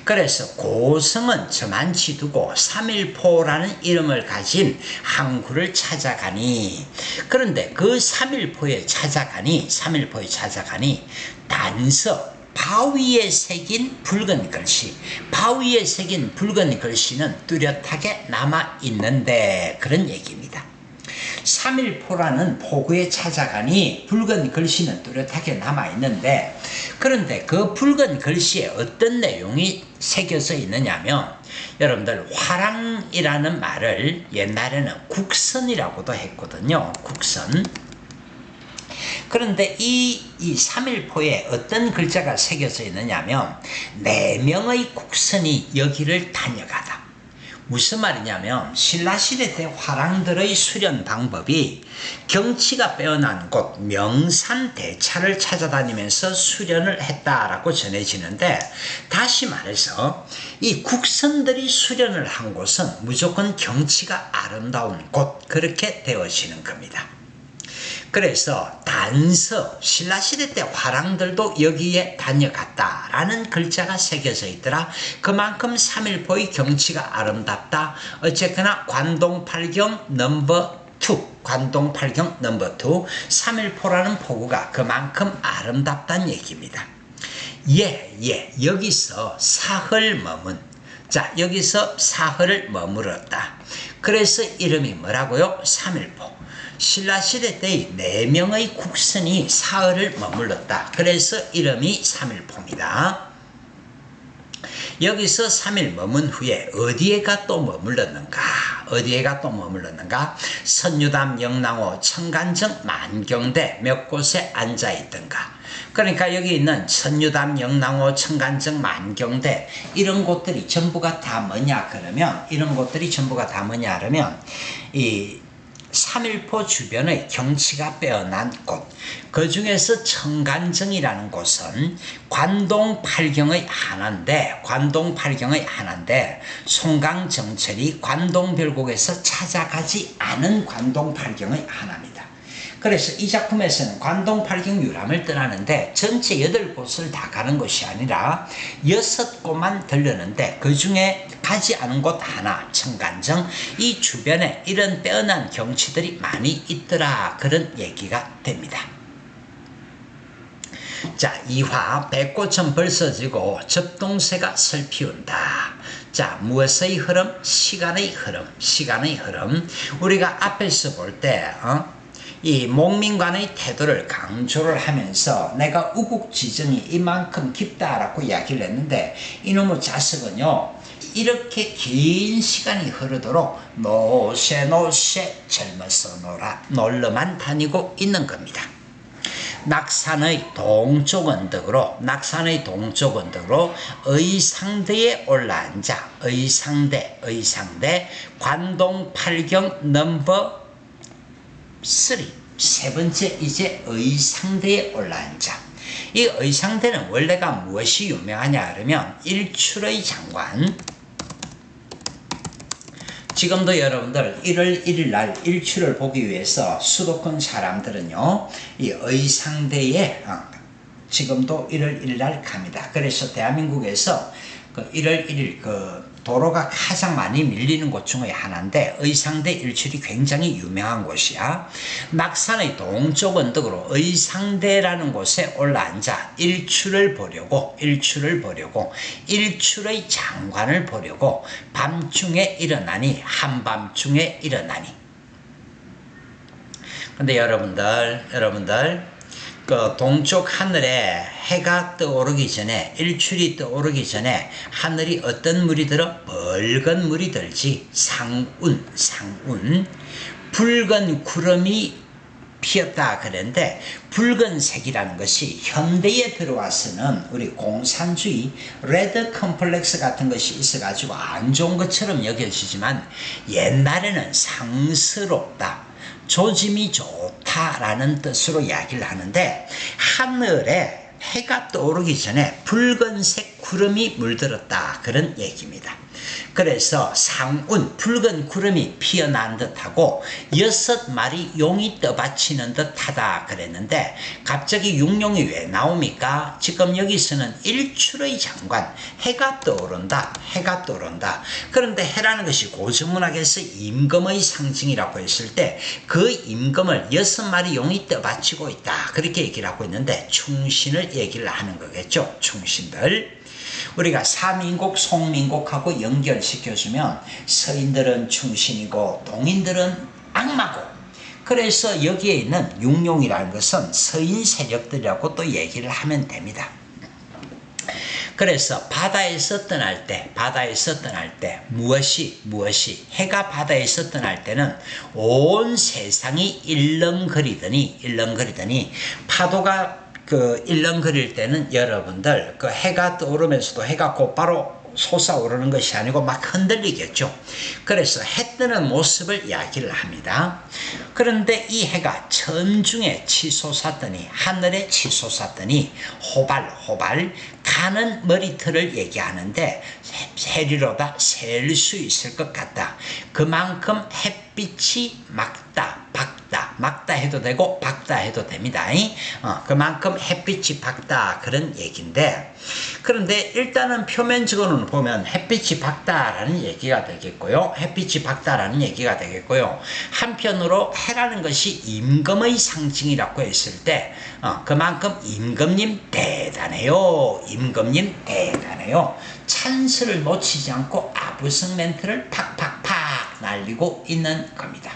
그래서 고성은 저만치 두고 3.1포라는 이름을 가진 항구를 찾아가니, 그런데 그 3.1포에 찾아가니 단서 바위에 새긴 붉은 글씨는 뚜렷하게 남아 있는데, 그런 얘기입니다. 3.1포라는 포구에 찾아가니 붉은 글씨는 뚜렷하게 남아있는데, 그런데 그 붉은 글씨에 어떤 내용이 새겨져 있느냐면, 여러분들 화랑이라는 말을 옛날에는 국선이라고도 했거든요. 국선. 그런데 이 3.1포에 어떤 글자가 새겨져 있느냐면 4명의 국선이 여기를 다녀가다. 무슨 말이냐면 신라시대 때 화랑들의 수련 방법이 경치가 빼어난 곳 명산대차를 찾아다니면서 수련을 했다라고 전해지는데, 다시 말해서 이 국선들이 수련을 한 곳은 무조건 경치가 아름다운 곳, 그렇게 되어지는 겁니다. 그래서 단서, 신라시대 때 화랑들도 여기에 다녀갔다라는 글자가 새겨져 있더라. 그만큼 3.1포의 경치가 아름답다. 어쨌거나 관동팔경 넘버 2, 3.1포라는 포구가 그만큼 아름답다는 얘기입니다. 여기서 사흘 머문. 자, 여기서 사흘을 머물렀다. 그래서 이름이 뭐라고요? 3.1포. 신라시대 때의 4명의 국선이 사흘을 머물렀다. 그래서 이름이 3.1포입니다. 여기서 3일 머문 후에 어디에가 또 머물렀는가? 선유담, 영랑호, 청간정, 만경대 몇 곳에 앉아있던가? 그러니까 여기 있는 선유담, 영랑호, 청간정, 만경대 이런 곳들이 전부가 다 뭐냐 그러면, 이 3.1포 주변의 경치가 빼어난 곳, 그 중에서 청간정이라는 곳은 관동팔경의 하나인데, 송강정철이 관동별곡에서 찾아가지 않은 관동팔경의 하나입니다. 그래서 이 작품에서는 관동팔경 유람을 떠나는데 전체 8곳을 다 가는 것이 아니라 6곳만 들르는데, 그 중에 가지 않은 곳 하나, 청간정, 이 주변에 이런 빼어난 경치들이 많이 있더라, 그런 얘기가 됩니다. 자, 2화 백꽃은 벌써 지고 접동새가 슬피운다. 자, 무엇의 흐름? 시간의 흐름. 우리가 앞에서 볼 때 이 목민관의 태도를 강조를 하면서 내가 우국지정이 이만큼 깊다라고 이야기를 했는데, 이놈의 자석은요 이렇게 긴 시간이 흐르도록 노세 젊어서 놀러만 다니고 있는 겁니다. 낙산의 동쪽 언덕으로 의상대에 올라앉아 의상대 관동팔경 넘버 3, 세 번째 이제 의상대에 올라앉아. 이 의상대는 원래가 무엇이 유명하냐 그러면 일출의 장관. 지금도 여러분들 1월 1일 날 일출을 보기 위해서 수도권 사람들은요 이 의상대에 지금도 1월 1일 날 갑니다. 그래서 대한민국에서 그 1월 1일 그 도로가 가장 많이 밀리는 곳 중에 하나인데, 의상대 일출이 굉장히 유명한 곳이야. 낙산의 동쪽 언덕으로 의상대라는 곳에 올라앉아 일출을 보려고 일출의 장관을 보려고 한밤중에 일어나니. 근데 여러분들 그 동쪽 하늘에 해가 떠오르기 전에, 일출이 떠오르기 전에 하늘이 어떤 물이 들어? 붉은 물이 들지. 상운. 붉은 구름이 피었다 그랬는데, 붉은색이라는 것이 현대에 들어와서는 우리 공산주의 레드 컴플렉스 같은 것이 있어가지고 안 좋은 것처럼 여겨지지만, 옛날에는 상스럽다, 조짐이 좋다라는 뜻으로 이야기를 하는데, 하늘에 해가 떠오르기 전에 붉은색 구름이 물들었다, 그런 얘기입니다. 그래서 상운 붉은 구름이 피어난 듯하고 6마리 용이 떠받치는 듯하다 그랬는데 갑자기 육룡이 왜 나옵니까? 지금 여기서는 일출의 장관 해가 떠오른다. 해가 떠오른다. 그런데 해라는 것이 고전문학에서 임금의 상징이라고 했을 때 그 임금을 6마리 용이 떠받치고 있다. 그렇게 얘기를 하고 있는데 충신을 얘기를 하는 거겠죠. 충신들. 우리가 사민국, 송민국하고 연결시켜주면 서인들은 충신이고 동인들은 악마고, 그래서 여기에 있는 육룡이라는 것은 서인 세력들이라고 또 얘기를 하면 됩니다. 그래서 바다에서 떠날 때 무엇이 해가 바다에서 떠날 때는 온 세상이 일렁거리더니 파도가 일렁거릴 때는 여러분들 해가 떠오르면서도 해가 곧바로 솟아오르는 것이 아니고 막 흔들리겠죠. 그래서 해 뜨는 모습을 이야기를 합니다. 그런데 이 해가 천중에 치솟았더니, 하늘에 치솟았더니 호발 가는 머리털을 얘기하는데 해리로다 셀 수 있을 것 같다. 그만큼 햇빛이 막다 해도 되고 박다 해도 됩니다. 그만큼 햇빛이 박다 그런 얘기인데, 그런데 일단은 표면적으로는 보면 햇빛이 박다라는 얘기가 되겠고요. 한편으로 해라는 것이 임금의 상징이라고 했을 때 그만큼 임금님 대단해요. 찬스를 놓치지 않고 아부성 멘트를 팍팍팍 날리고 있는 겁니다.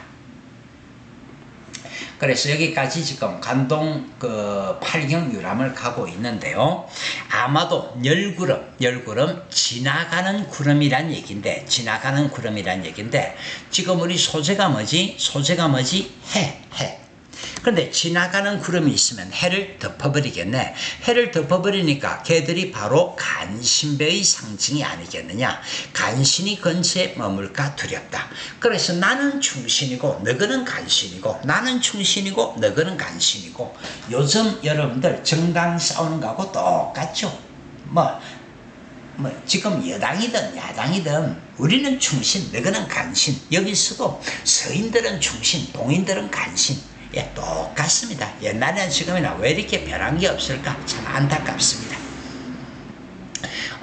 그래서 여기까지 지금 간동 8경 유람을 가고 있는데요. 아마도 열구름 지나가는 구름이란 얘기인데, 지금 우리 소재가 뭐지? 해. 그런데 지나가는 구름이 있으면 해를 덮어버리겠네. 해를 덮어버리니까 걔들이 바로 간신배의 상징이 아니겠느냐. 간신이 근처에 머물까 두렵다. 그래서 나는 충신이고 너거는 간신이고, 나는 충신이고 너거는 간신이고, 요즘 여러분들 정당 싸우는 거하고 똑같죠. 지금 여당이든 야당이든 우리는 충신, 너거는 간신. 여기서도 서인들은 충신, 동인들은 간신. 똑같습니다. 옛날이나 지금이나 왜 이렇게 변한 게 없을까? 참 안타깝습니다.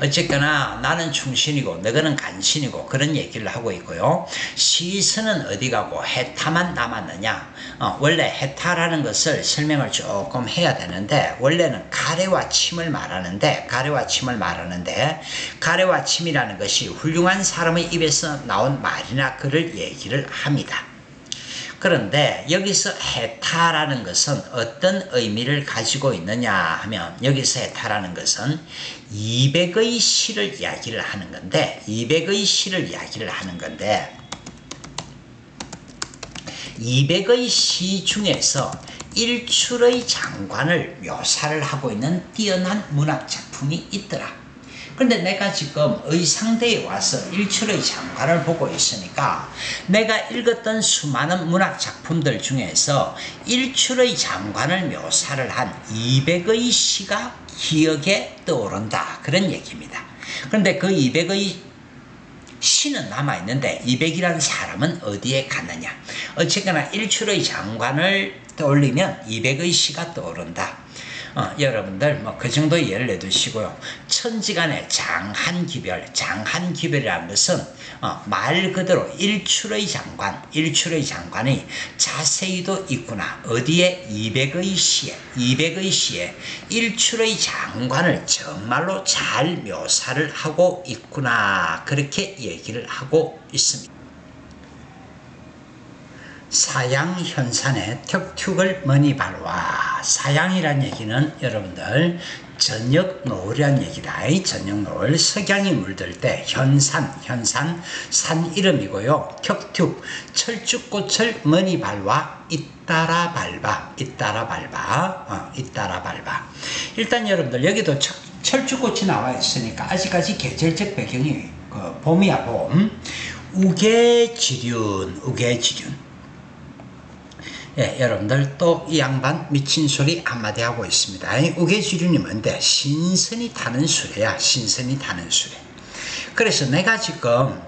어쨌거나 나는 충신이고 너거는 간신이고 그런 얘기를 하고 있고요. 시선은 어디 가고 해타만 남았느냐. 원래 해타라는 것을 설명을 조금 해야 되는데, 원래는 가래와 침을 말하는데 가래와 침이라는 것이 훌륭한 사람의 입에서 나온 말이나 글을 얘기를 합니다. 그런데 여기서 해타라는 것은 어떤 의미를 가지고 있느냐 하면, 여기서 해타라는 것은 200의 시를 이야기를 하는 건데, 200의 시 중에서 일출의 장관을 묘사를 하고 있는 뛰어난 문학 작품이 있더라. 그런데 내가 지금 의상대에 와서 일출의 장관을 보고 있으니까 내가 읽었던 수많은 문학 작품들 중에서 일출의 장관을 묘사를 한 200의 시가 기억에 떠오른다. 그런 얘기입니다. 그런데 그 200의 시는 남아있는데 200이라는 사람은 어디에 갔느냐. 어쨌거나 일출의 장관을 떠올리면 200의 시가 떠오른다. 여러분들 그 정도 예를 내두시고요. 천지간의 장한기별이라는 것은 말 그대로 일출의 장관이 자세히도 있구나. 어디에? 200의 시에 일출의 장관을 정말로 잘 묘사를 하고 있구나. 그렇게 얘기를 하고 있습니다. 사양현산의 턱툭을 머니 발와. 사양이란 얘기는 여러분들 저녁 노을이란 얘기다. 저녁 노을, 석양이 물들 때 현산 산 이름이고요. 턱툭 철쭉꽃을 머니 발와 잇따라 밟아. 일단 여러분들 여기도 철쭉꽃이 나와 있으니까 아직까지 계절적 배경이 봄이야, 봄. 우계지륜. 여러분들 또 이 양반 미친 소리 한마디 하고 있습니다. 우계지륜이 뭔데? 신선이 타는 수레야. 그래서 내가 지금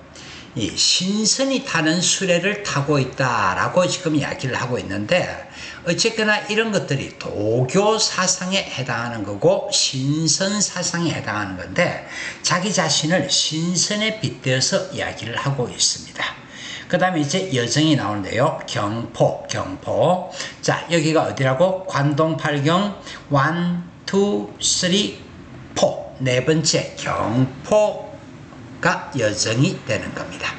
이 신선이 타는 수레를 타고 있다라고 지금 이야기를 하고 있는데, 어쨌거나 이런 것들이 도교 사상에 해당하는 거고 신선 사상에 해당하는 건데, 자기 자신을 신선에 빗대어서 이야기를 하고 있습니다. 그 다음에 이제 여정이 나오는데요. 경포. 자, 여기가 어디라고? 관동팔경 1, 2, 3, 4. 네 번째 경포가 여정이 되는 겁니다.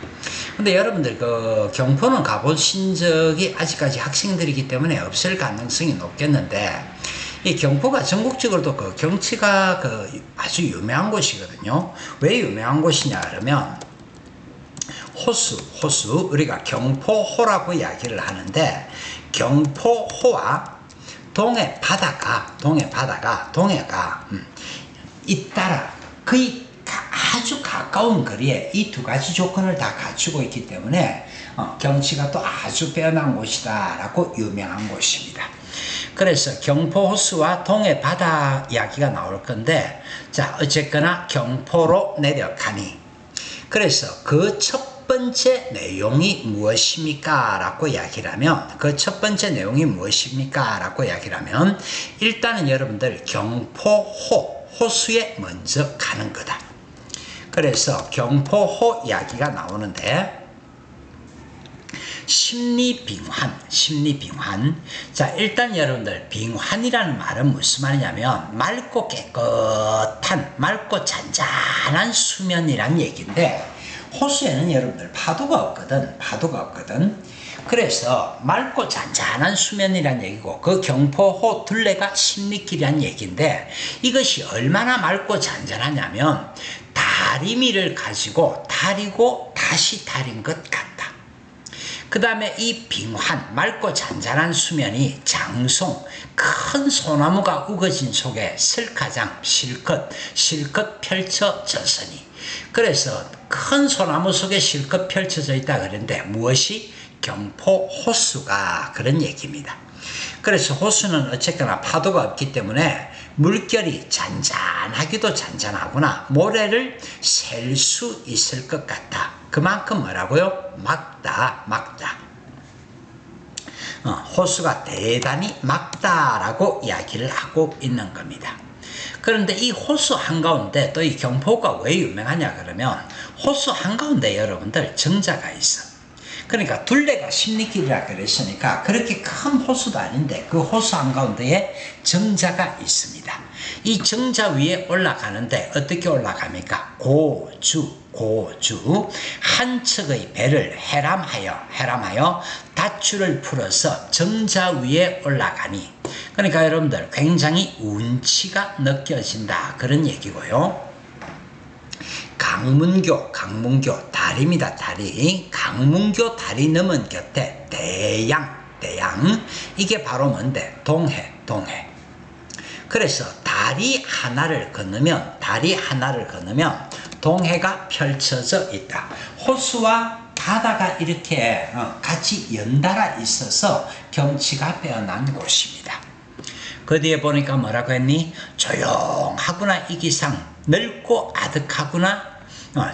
근데 여러분들 그 경포는 가보신 적이 아직까지 학생들이기 때문에 없을 가능성이 높겠는데, 이 경포가 전국적으로도 그 경치가 그 아주 유명한 곳이거든요. 왜 유명한 곳이냐 그러면 호수 우리가 경포호라고 이야기를 하는데, 경포호와 동해 바다가 잇따라 거의 아주 가까운 거리에 이 두 가지 조건을 다 갖추고 있기 때문에 경치가 또 아주 빼어난 곳이다 라고 유명한 곳입니다. 그래서 경포호수와 동해 바다 이야기가 나올 건데, 자, 어쨌거나 경포로 내려가니, 그래서 그 첫 번째 내용이 무엇입니까? 라고 이야기를 하면, 일단은 여러분들 호수에 먼저 가는 거다. 그래서 경포호 이야기가 나오는데, 심리빙환. 자, 일단 여러분들 빙환이라는 말은 무슨 말이냐면 맑고 깨끗한, 맑고 잔잔한 수면이란 얘기인데, 호수에는 여러분들 파도가 없거든. 그래서 맑고 잔잔한 수면이란 얘기고, 그 경포호 둘레가 10리길이란 얘기인데, 이것이 얼마나 맑고 잔잔하냐면 다리미를 가지고 다리고 다시 다린 것 같다. 그 다음에 이 빙환, 맑고 잔잔한 수면이 장송, 큰 소나무가 우거진 속에 슬가장 실컷 펼쳐졌으니, 그래서 큰 소나무 속에 실컷 펼쳐져 있다 그랬는데, 무엇이? 경포 호수가, 그런 얘기입니다. 그래서 호수는 어쨌거나 파도가 없기 때문에 물결이 잔잔하기도 잔잔하구나, 모래를 셀 수 있을 것 같다. 그만큼 뭐라고요? 막다. 호수가 대단히 막다라고 이야기를 하고 있는 겁니다. 그런데 이 호수 한가운데 또 이 경포가 왜 유명하냐 그러면, 호수 한가운데 여러분들 정자가 있어. 그러니까 둘레가 10리길이라 그랬으니까 그렇게 큰 호수도 아닌데 그 호수 한가운데에 정자가 있습니다. 이 정자 위에 올라가는데 어떻게 올라갑니까? 고주 한 척의 배를 해람하여 닷줄을 풀어서 정자 위에 올라가니, 그러니까 여러분들 굉장히 운치가 느껴진다, 그런 얘기고요. 강문교 다리입니다. 강문교 다리 넘은 곁에 대양, 이게 바로 뭔데? 동해. 그래서 다리 하나를 건너면 동해가 펼쳐져 있다. 호수와 바다가 이렇게 같이 연달아 있어서 경치가 빼어난 곳입니다. 그 뒤에 보니까 뭐라고 했니? 조용하구나, 이 기상. 넓고 아득하구나,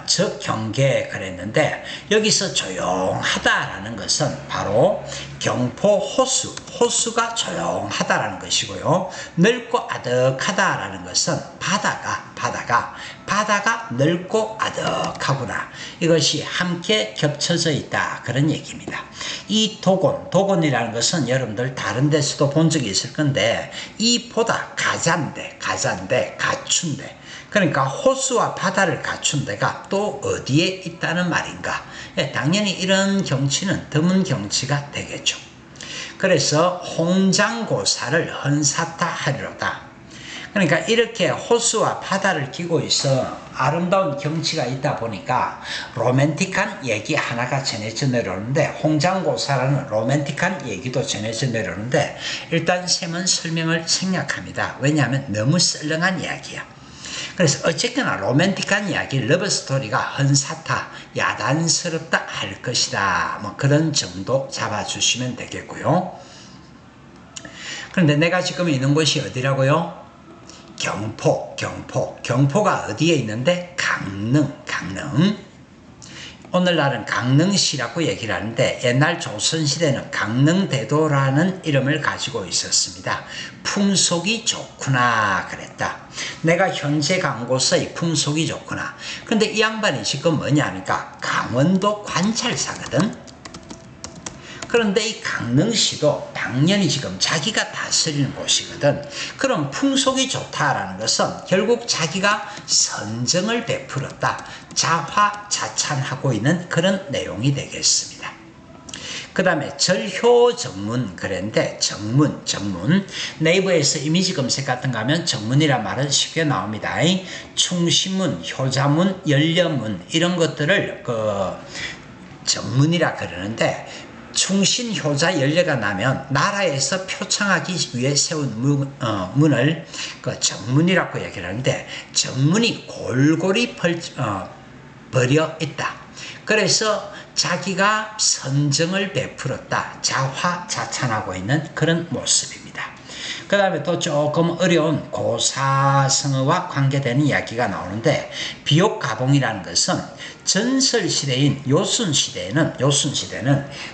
저 경계, 그랬는데, 여기서 조용하다라는 것은 바로 경포 호수가 조용하다라는 것이고요. 넓고 아득하다라는 것은 바다가 넓고 아득하구나, 이것이 함께 겹쳐져 있다, 그런 얘기입니다. 이 도곤이라는 것은 여러분들 다른 데서도 본 적이 있을 건데, 이보다 가잔데, 갖춘데, 그러니까 호수와 바다를 갖춘 데가 또 어디에 있다는 말인가? 당연히 이런 경치는 드문 경치가 되겠죠. 그래서 홍장고사를 헌사타 하리로다. 그러니까 이렇게 호수와 바다를 끼고 있어 아름다운 경치가 있다 보니까 로맨틱한 얘기 하나가 전해져 내려오는데, 홍장고사라는 로맨틱한 얘기도 전해져 내려오는데, 일단 셈은 설명을 생략합니다. 왜냐하면 너무 썰렁한 이야기야. 그래서 어쨌거나 로맨틱한 이야기, 러브스토리가 헌사타, 야단스럽다 할 것이다, 뭐 그런 정도 잡아주시면 되겠고요. 그런데 내가 지금 있는 곳이 어디라고요? 경포가 어디에 있는데? 강릉. 오늘날은 강릉시라고 얘기를 하는데 옛날 조선시대는 강릉대도라는 이름을 가지고 있었습니다. 풍속이 좋구나 그랬다. 내가 현재 간 곳의 풍속이 좋구나. 그런데 이 양반이 지금 뭐냐 하니까 강원도 관찰사거든. 그런데 이 강릉시도 당연히 지금 자기가 다스리는 곳이거든. 그럼 풍속이 좋다라는 것은 결국 자기가 선정을 베풀었다. 자화자찬하고 있는 그런 내용이 되겠습니다. 그 다음에 절효정문 그랬는데 정문 네이버에서 이미지 검색 같은 거 하면 정문이란 말은 쉽게 나옵니다. 충신문, 효자문, 연려문 이런 것들을 정문이라 그러는데 충신, 효자, 연례가 나면 나라에서 표창하기 위해 세운 문을 정문이라고 얘기를 하는데 정문이 골골이 버려 있다. 그래서 자기가 선정을 베풀었다. 자화자찬하고 있는 그런 모습입니다. 그 다음에 또 조금 어려운 고사성어와 관계되는 이야기가 나오는데 비옥가봉이라는 것은 전설시대인 요순시대는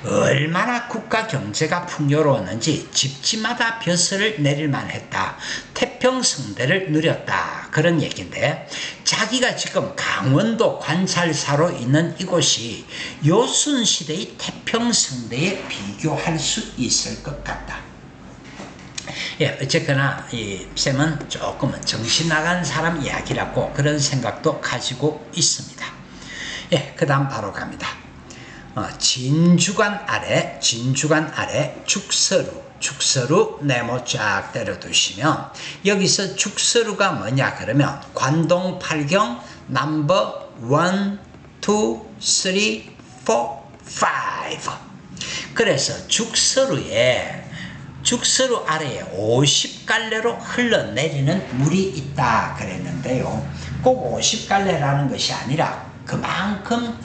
얼마나 국가 경제가 풍요로웠는지 집집마다 벼슬을 내릴만 했다. 태평성대를 누렸다. 그런 얘기인데 자기가 지금 강원도 관찰사로 있는 이곳이 요순시대의 태평성대에 비교할 수 있을 것 같다. 예, 어쨌거나 이 쌤은 조금은 정신 나간 사람 이야기라고 그런 생각도 가지고 있습니다. 예, 그 다음 바로 갑니다. 진주관 아래 죽서루 네모 쫙 때려두시면 여기서 죽서루가 뭐냐 그러면 관동 팔경 넘버 1, 2, 3, 4, 5 그래서 죽서루 아래에 50갈래로 흘러내리는 물이 있다 그랬는데요. 꼭 50갈래라는 것이 아니라 그만큼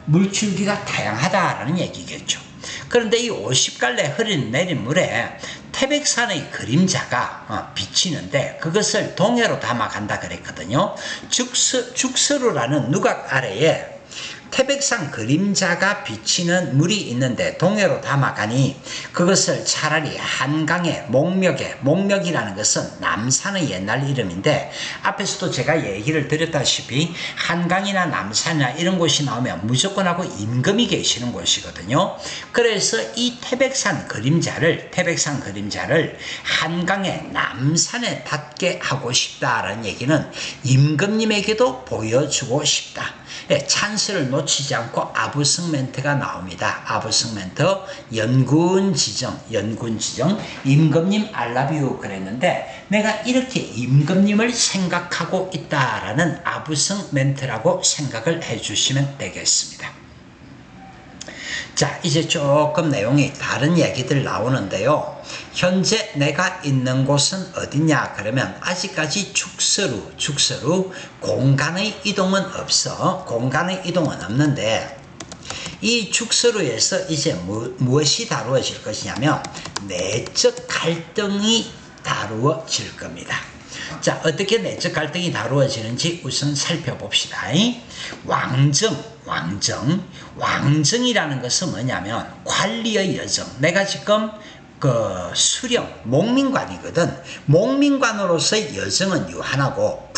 물줄기가 다양하다라는 얘기겠죠. 그런데 이 50갈래 흘러내린 물에 태백산의 그림자가 비치는데 그것을 동해로 담아간다 그랬거든요. 죽서루라는 누각 아래에 태백산 그림자가 비치는 물이 있는데 동해로 담아가니 그것을 차라리 한강의 목멱이라는 것은 남산의 옛날 이름인데 앞에서도 제가 얘기를 드렸다시피 한강이나 남산이나 이런 곳이 나오면 무조건 하고 임금이 계시는 곳이거든요. 그래서 이 태백산 그림자를 한강의 남산에 닿게 하고 싶다라는 얘기는 임금님에게도 보여주고 싶다. 예, 찬스를 놓치지 않고 아부성 멘트가 나옵니다. 아부성 멘트 연군지정 임금님 알라뷰 그랬는데 내가 이렇게 임금님을 생각하고 있다라는 아부성 멘트라고 생각을 해주시면 되겠습니다. 자, 이제 조금 내용이 다른 얘기들 나오는데요. 현재 내가 있는 곳은 어디냐 그러면 아직까지 죽서루 공간의 이동은 없는데 이 죽서루에서 이제 무엇이 다루어질 것이냐면 내적 갈등이 다루어질 겁니다. 자, 어떻게 내적 갈등이 다루어지는지 우선 살펴봅시다. 왕정이라는 것은 뭐냐면 관리의 여정. 내가 지금 수령, 목민관이거든. 목민관으로서의 여정은 유한하고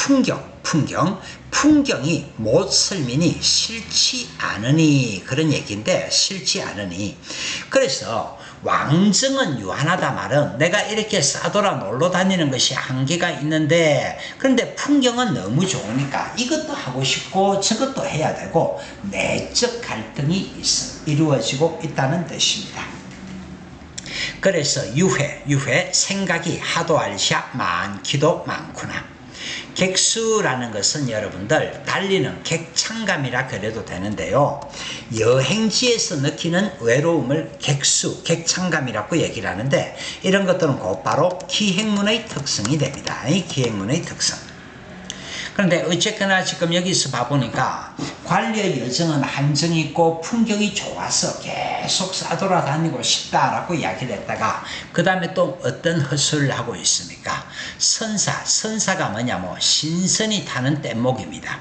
풍경이 못설민이 싫지 않으니 그런 얘기인데 싫지 않으니 그래서 왕정은 유한하다 말은 내가 이렇게 싸돌아 놀러 다니는 것이 한계가 있는데 그런데 풍경은 너무 좋으니까 이것도 하고 싶고 저것도 해야 되고 내적 갈등이 이루어지고 있다는 뜻입니다. 그래서 유회 생각이 하도 알샤 많기도 많구나. 객수라는 것은 여러분들 달리는 객창감이라 그래도 되는데요. 여행지에서 느끼는 외로움을 객창감이라고 얘기를 하는데 이런 것들은 곧바로 기행문의 특성이 됩니다. 기행문의 특성. 그런데 어쨌거나 지금 여기서 봐보니까 관리의 여정은 한정이 있고 풍경이 좋아서 계속 싸돌아다니고 싶다라고 이야기를 했다가 그 다음에 또 어떤 헛소리를 하고 있습니까? 선사가 뭐냐, 뭐 신선이 타는 뗏목입니다.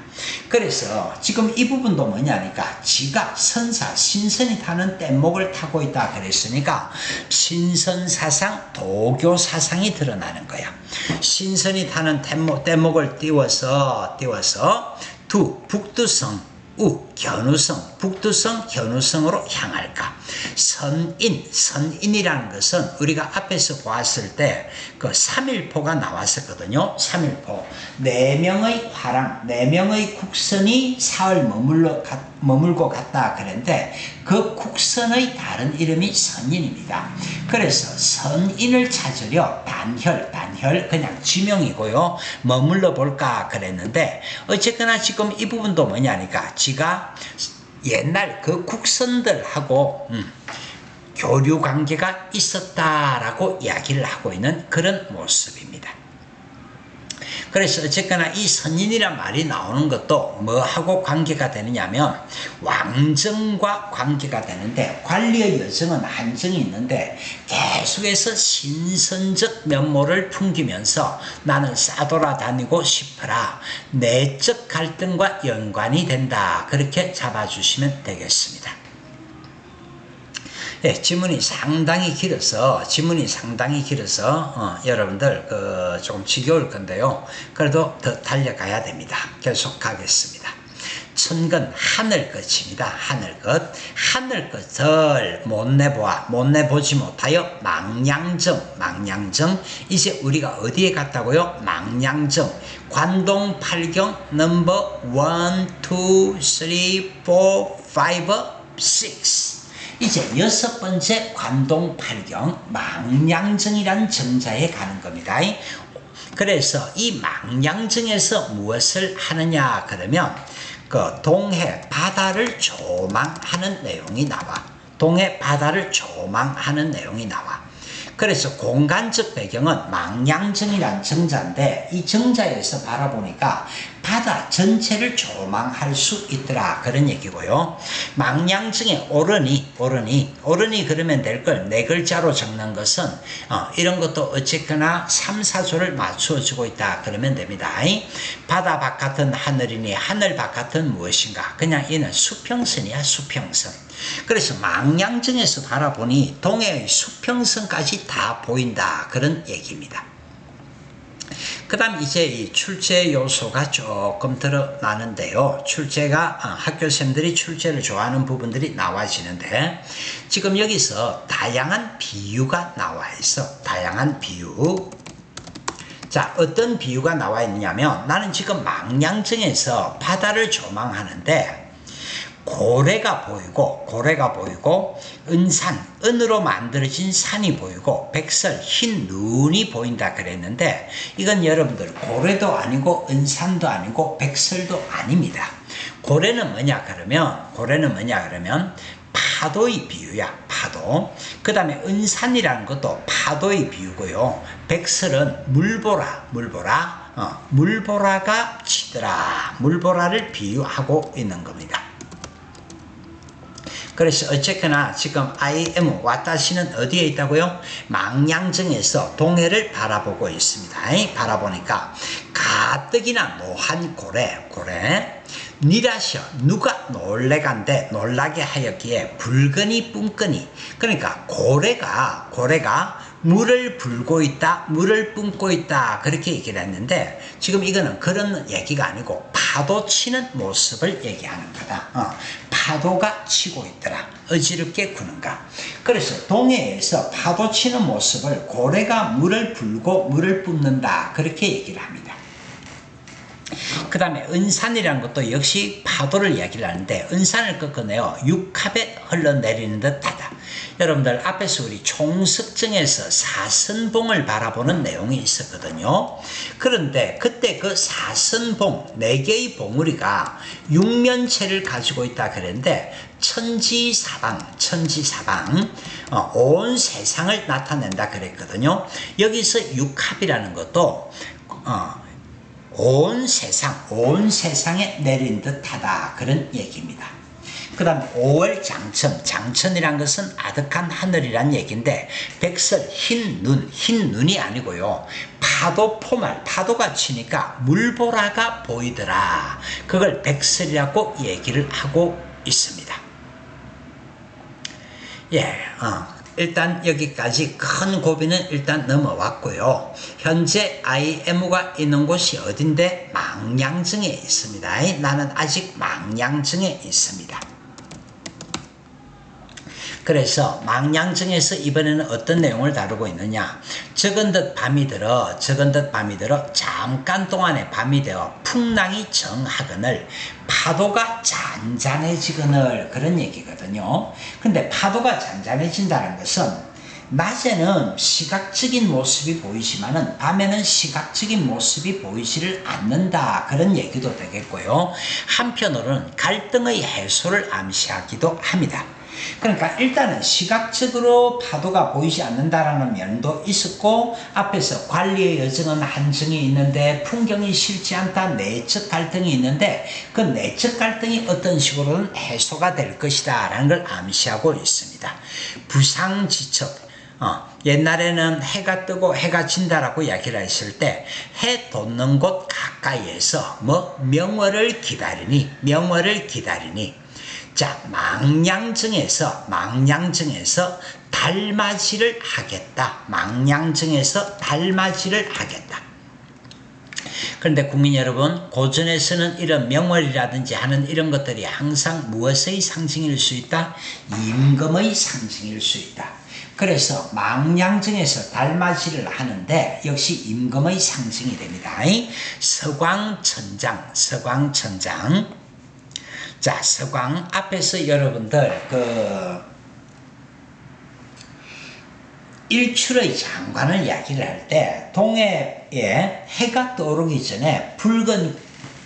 그래서 지금 이 부분도 뭐냐니까 지가 신선이 타는 뗏목을 타고 있다 그랬으니까 신선사상, 도교사상이 드러나는 거야. 신선이 타는 뗏목을 띄워서 북두성, 북두성, 견우성으로 향할까. 선인이라는 것은 우리가 앞에서 보았을 때 그 3일포가 나왔었거든요. 3일포. 4명의 화랑, 4명의 국선이 사흘 머물고 갔다 그랬는데 그 국선의 다른 이름이 선인입니다. 그래서 선인을 찾으려 단혈 그냥 지명이고요. 머물러 볼까 그랬는데 어쨌거나 지금 이 부분도 뭐냐니까 지가 옛날 그 국선들하고 교류 관계가 있었다라고 이야기를 하고 있는 그런 모습입니다. 그래서 어쨌거나 이 선인이란 말이 나오는 것도 뭐하고 관계가 되느냐면 왕정과 관계가 되는데 관리의 여정은 한정이 있는데 계속해서 신선적 면모를 풍기면서 나는 싸돌아다니고 싶어라. 내적 갈등과 연관이 된다. 그렇게 잡아주시면 되겠습니다. 예, 지문이 상당히 길어서 여러분들 조금 지겨울 건데요. 그래도 더 달려가야 됩니다. 계속 가겠습니다. 천근 하늘끝입니다. 하늘끝을 못 내보지 못하여 망량정. 이제 우리가 어디에 갔다고요? 망량정. 관동 8경 넘버 1, 2, 3, 4, 5, 6. 이제 6번째 관동 8경 망량정이란 정자에 가는 겁니다. 그래서 이 망량정에서 무엇을 하느냐 그러면 그 동해 바다를 조망하는 내용이 나와. 그래서 공간적 배경은 망량정이란 정자인데 이 정자에서 바라보니까 바다 전체를 조망할 수 있더라 그런 얘기고요. 망량정의 오른이 그러면 될 걸 네 글자로 적는 것은 이런 것도 어쨌거나 3, 4조를 맞추어 주고 있다 그러면 됩니다. 바다 바깥은 하늘이니 하늘 바깥은 무엇인가? 그냥 이는 수평선이야. 수평선. 그래서 망량정에서 바라보니 동해의 수평선까지 다 보인다 그런 얘기입니다. 그 다음 이제 이 출제 요소가 조금 드러나는데요. 출제가 학교생들이 출제를 좋아하는 부분들이 나와지는데 지금 여기서 다양한 비유가 나와 있어. 다양한 비유. 자, 어떤 비유가 나와 있느냐면 나는 지금 망량정에서 바다를 조망하는데 고래가 보이고 은으로 만들어진 산이 보이고 백설 흰 눈이 보인다 그랬는데 이건 여러분들 고래도 아니고 은산도 아니고 백설도 아닙니다. 고래는 뭐냐 그러면 파도의 비유야. 파도. 그 다음에 은산이라는 것도 파도의 비유고요. 백설은 물보라가 치더라. 물보라를 비유하고 있는 겁니다. 그래서 어쨌거나 지금 와타시는 어디에 있다고요? 망량정에서 동해를 바라보고 있습니다. 바라보니까 가뜩이나 노한 고래 니라셔 누가 놀라게 하였기에 붉으니 뿜거니. 그러니까 고래가 물을 뿜고 있다 그렇게 얘기를 했는데 지금 이거는 그런 얘기가 아니고 파도 치는 모습을 얘기하는 거다. 파도가 치고 있더라. 어지럽게 구는가. 그래서 동해에서 파도 치는 모습을 고래가 물을 뿜는다 그렇게 얘기를 합니다. 그 다음에 은산이라는 것도 역시 파도를 이야기를 하는데 은산을 꺾어내어 육합에 흘러내리는 듯하다. 여러분들 앞에서 우리 총석정에서 사선봉을 바라보는 내용이 있었거든요. 그런데 그때 그 사선봉 4개의 봉우리가 육면체를 가지고 있다 그랬는데 천지사방 온 세상을 나타낸다 그랬거든요. 여기서 육합이라는 것도 온 세상에 내린 듯하다 그런 얘기입니다. 그 다음 5월 장천이란 것은 아득한 하늘이란 얘기인데 백설 흰 눈이 아니고요. 파도 포말, 파도가 치니까 물보라가 보이더라. 그걸 백설이라고 얘기를 하고 있습니다. 예, 일단 여기까지 큰 고비는 일단 넘어왔고요. 현재 IMU가 있는 곳이 어딘데? 망량증에 있습니다. 나는 아직 망량증에 있습니다. 그래서 망량증에서 이번에는 어떤 내용을 다루고 있느냐. 적은 듯 밤이 들어 잠깐 동안에 밤이 되어 풍랑이 정하거늘 파도가 잔잔해지거늘 그런 얘기거든요. 근데 파도가 잔잔해진다는 것은 낮에는 시각적인 모습이 보이지만은 밤에는 시각적인 모습이 보이지를 않는다 그런 얘기도 되겠고요. 한편으로는 갈등의 해소를 암시하기도 합니다. 그러니까 일단은 시각적으로 파도가 보이지 않는다라는 면도 있었고, 앞에서 관리의 여정은 한정이 있는데 풍경이 싫지 않다 내적 갈등이 있는데 그 내적 갈등이 어떤 식으로는 해소가 될 것이다 라는 걸 암시하고 있습니다. 부상지척, 옛날에는 해가 뜨고 해가 진다라고 이야기를 했을 때 해 돋는 곳 가까이에서 명월을 기다리니 자, 망량증에서 달맞이를 하겠다. 그런데 국민 여러분, 고전에서는 이런 명월이라든지 하는 이런 것들이 항상 무엇의 상징일 수 있다? 임금의 상징일 수 있다. 그래서 망량증에서 달맞이를 하는데 역시 임금의 상징이 됩니다. 서광천장. 자, 서광 앞에서 여러분들 일출의 장관을 이야기를 할 때 동해에 해가 떠오르기 전에 붉은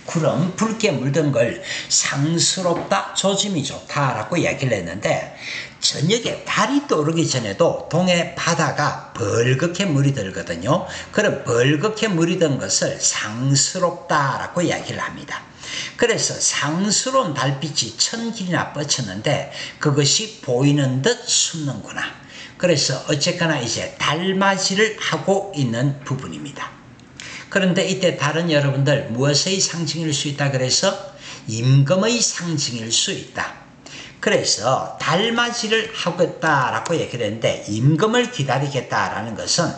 구름, 붉게 물든 걸 상스럽다, 조짐이 좋다라고 이야기를 했는데, 저녁에 달이 떠오르기 전에도 동해 바다가 벌겋게 물이 들거든요. 그런 벌겋게 물이 든 것을 상스럽다라고 이야기를 합니다. 그래서 상스러운 달빛이 천길이나 뻗쳤는데 그것이 보이는 듯 숨는구나. 그래서 어쨌거나 이제 달맞이를 하고 있는 부분입니다. 그런데 이때 다른 여러분들 무엇의 상징일 수 있다 그래서 임금의 상징일 수 있다. 그래서 달맞이를 하겠다라고 얘기를 했는데 임금을 기다리겠다라는 것은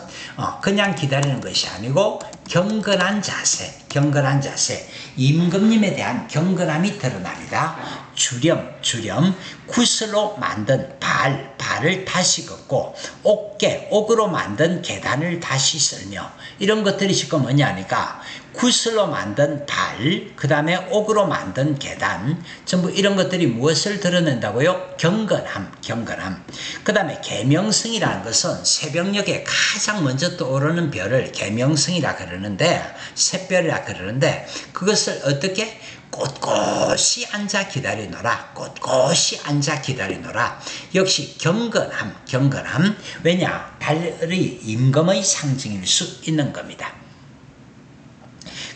그냥 기다리는 것이 아니고 경건한 자세, 임금님에 대한 경건함이 드러납니다. 주렴, 구슬로 만든 발을 다시 걷고 옥으로 만든 계단을 다시 쓸며, 이런 것들이 지금 뭐냐니까 구슬로 만든 발, 그 다음에 옥으로 만든 계단, 전부 이런 것들이 무엇을 드러낸다고요? 경건함. 그 다음에 계명성이라는 것은 새벽녘에 가장 먼저 떠오르는 별을 계명성이라 그러는데, 샛별이라 그러는데, 그것을 어떻게? 꼿꼿이 앉아 기다리노라. 역시 경건함. 왜냐? 달이 임금의 상징일 수 있는 겁니다.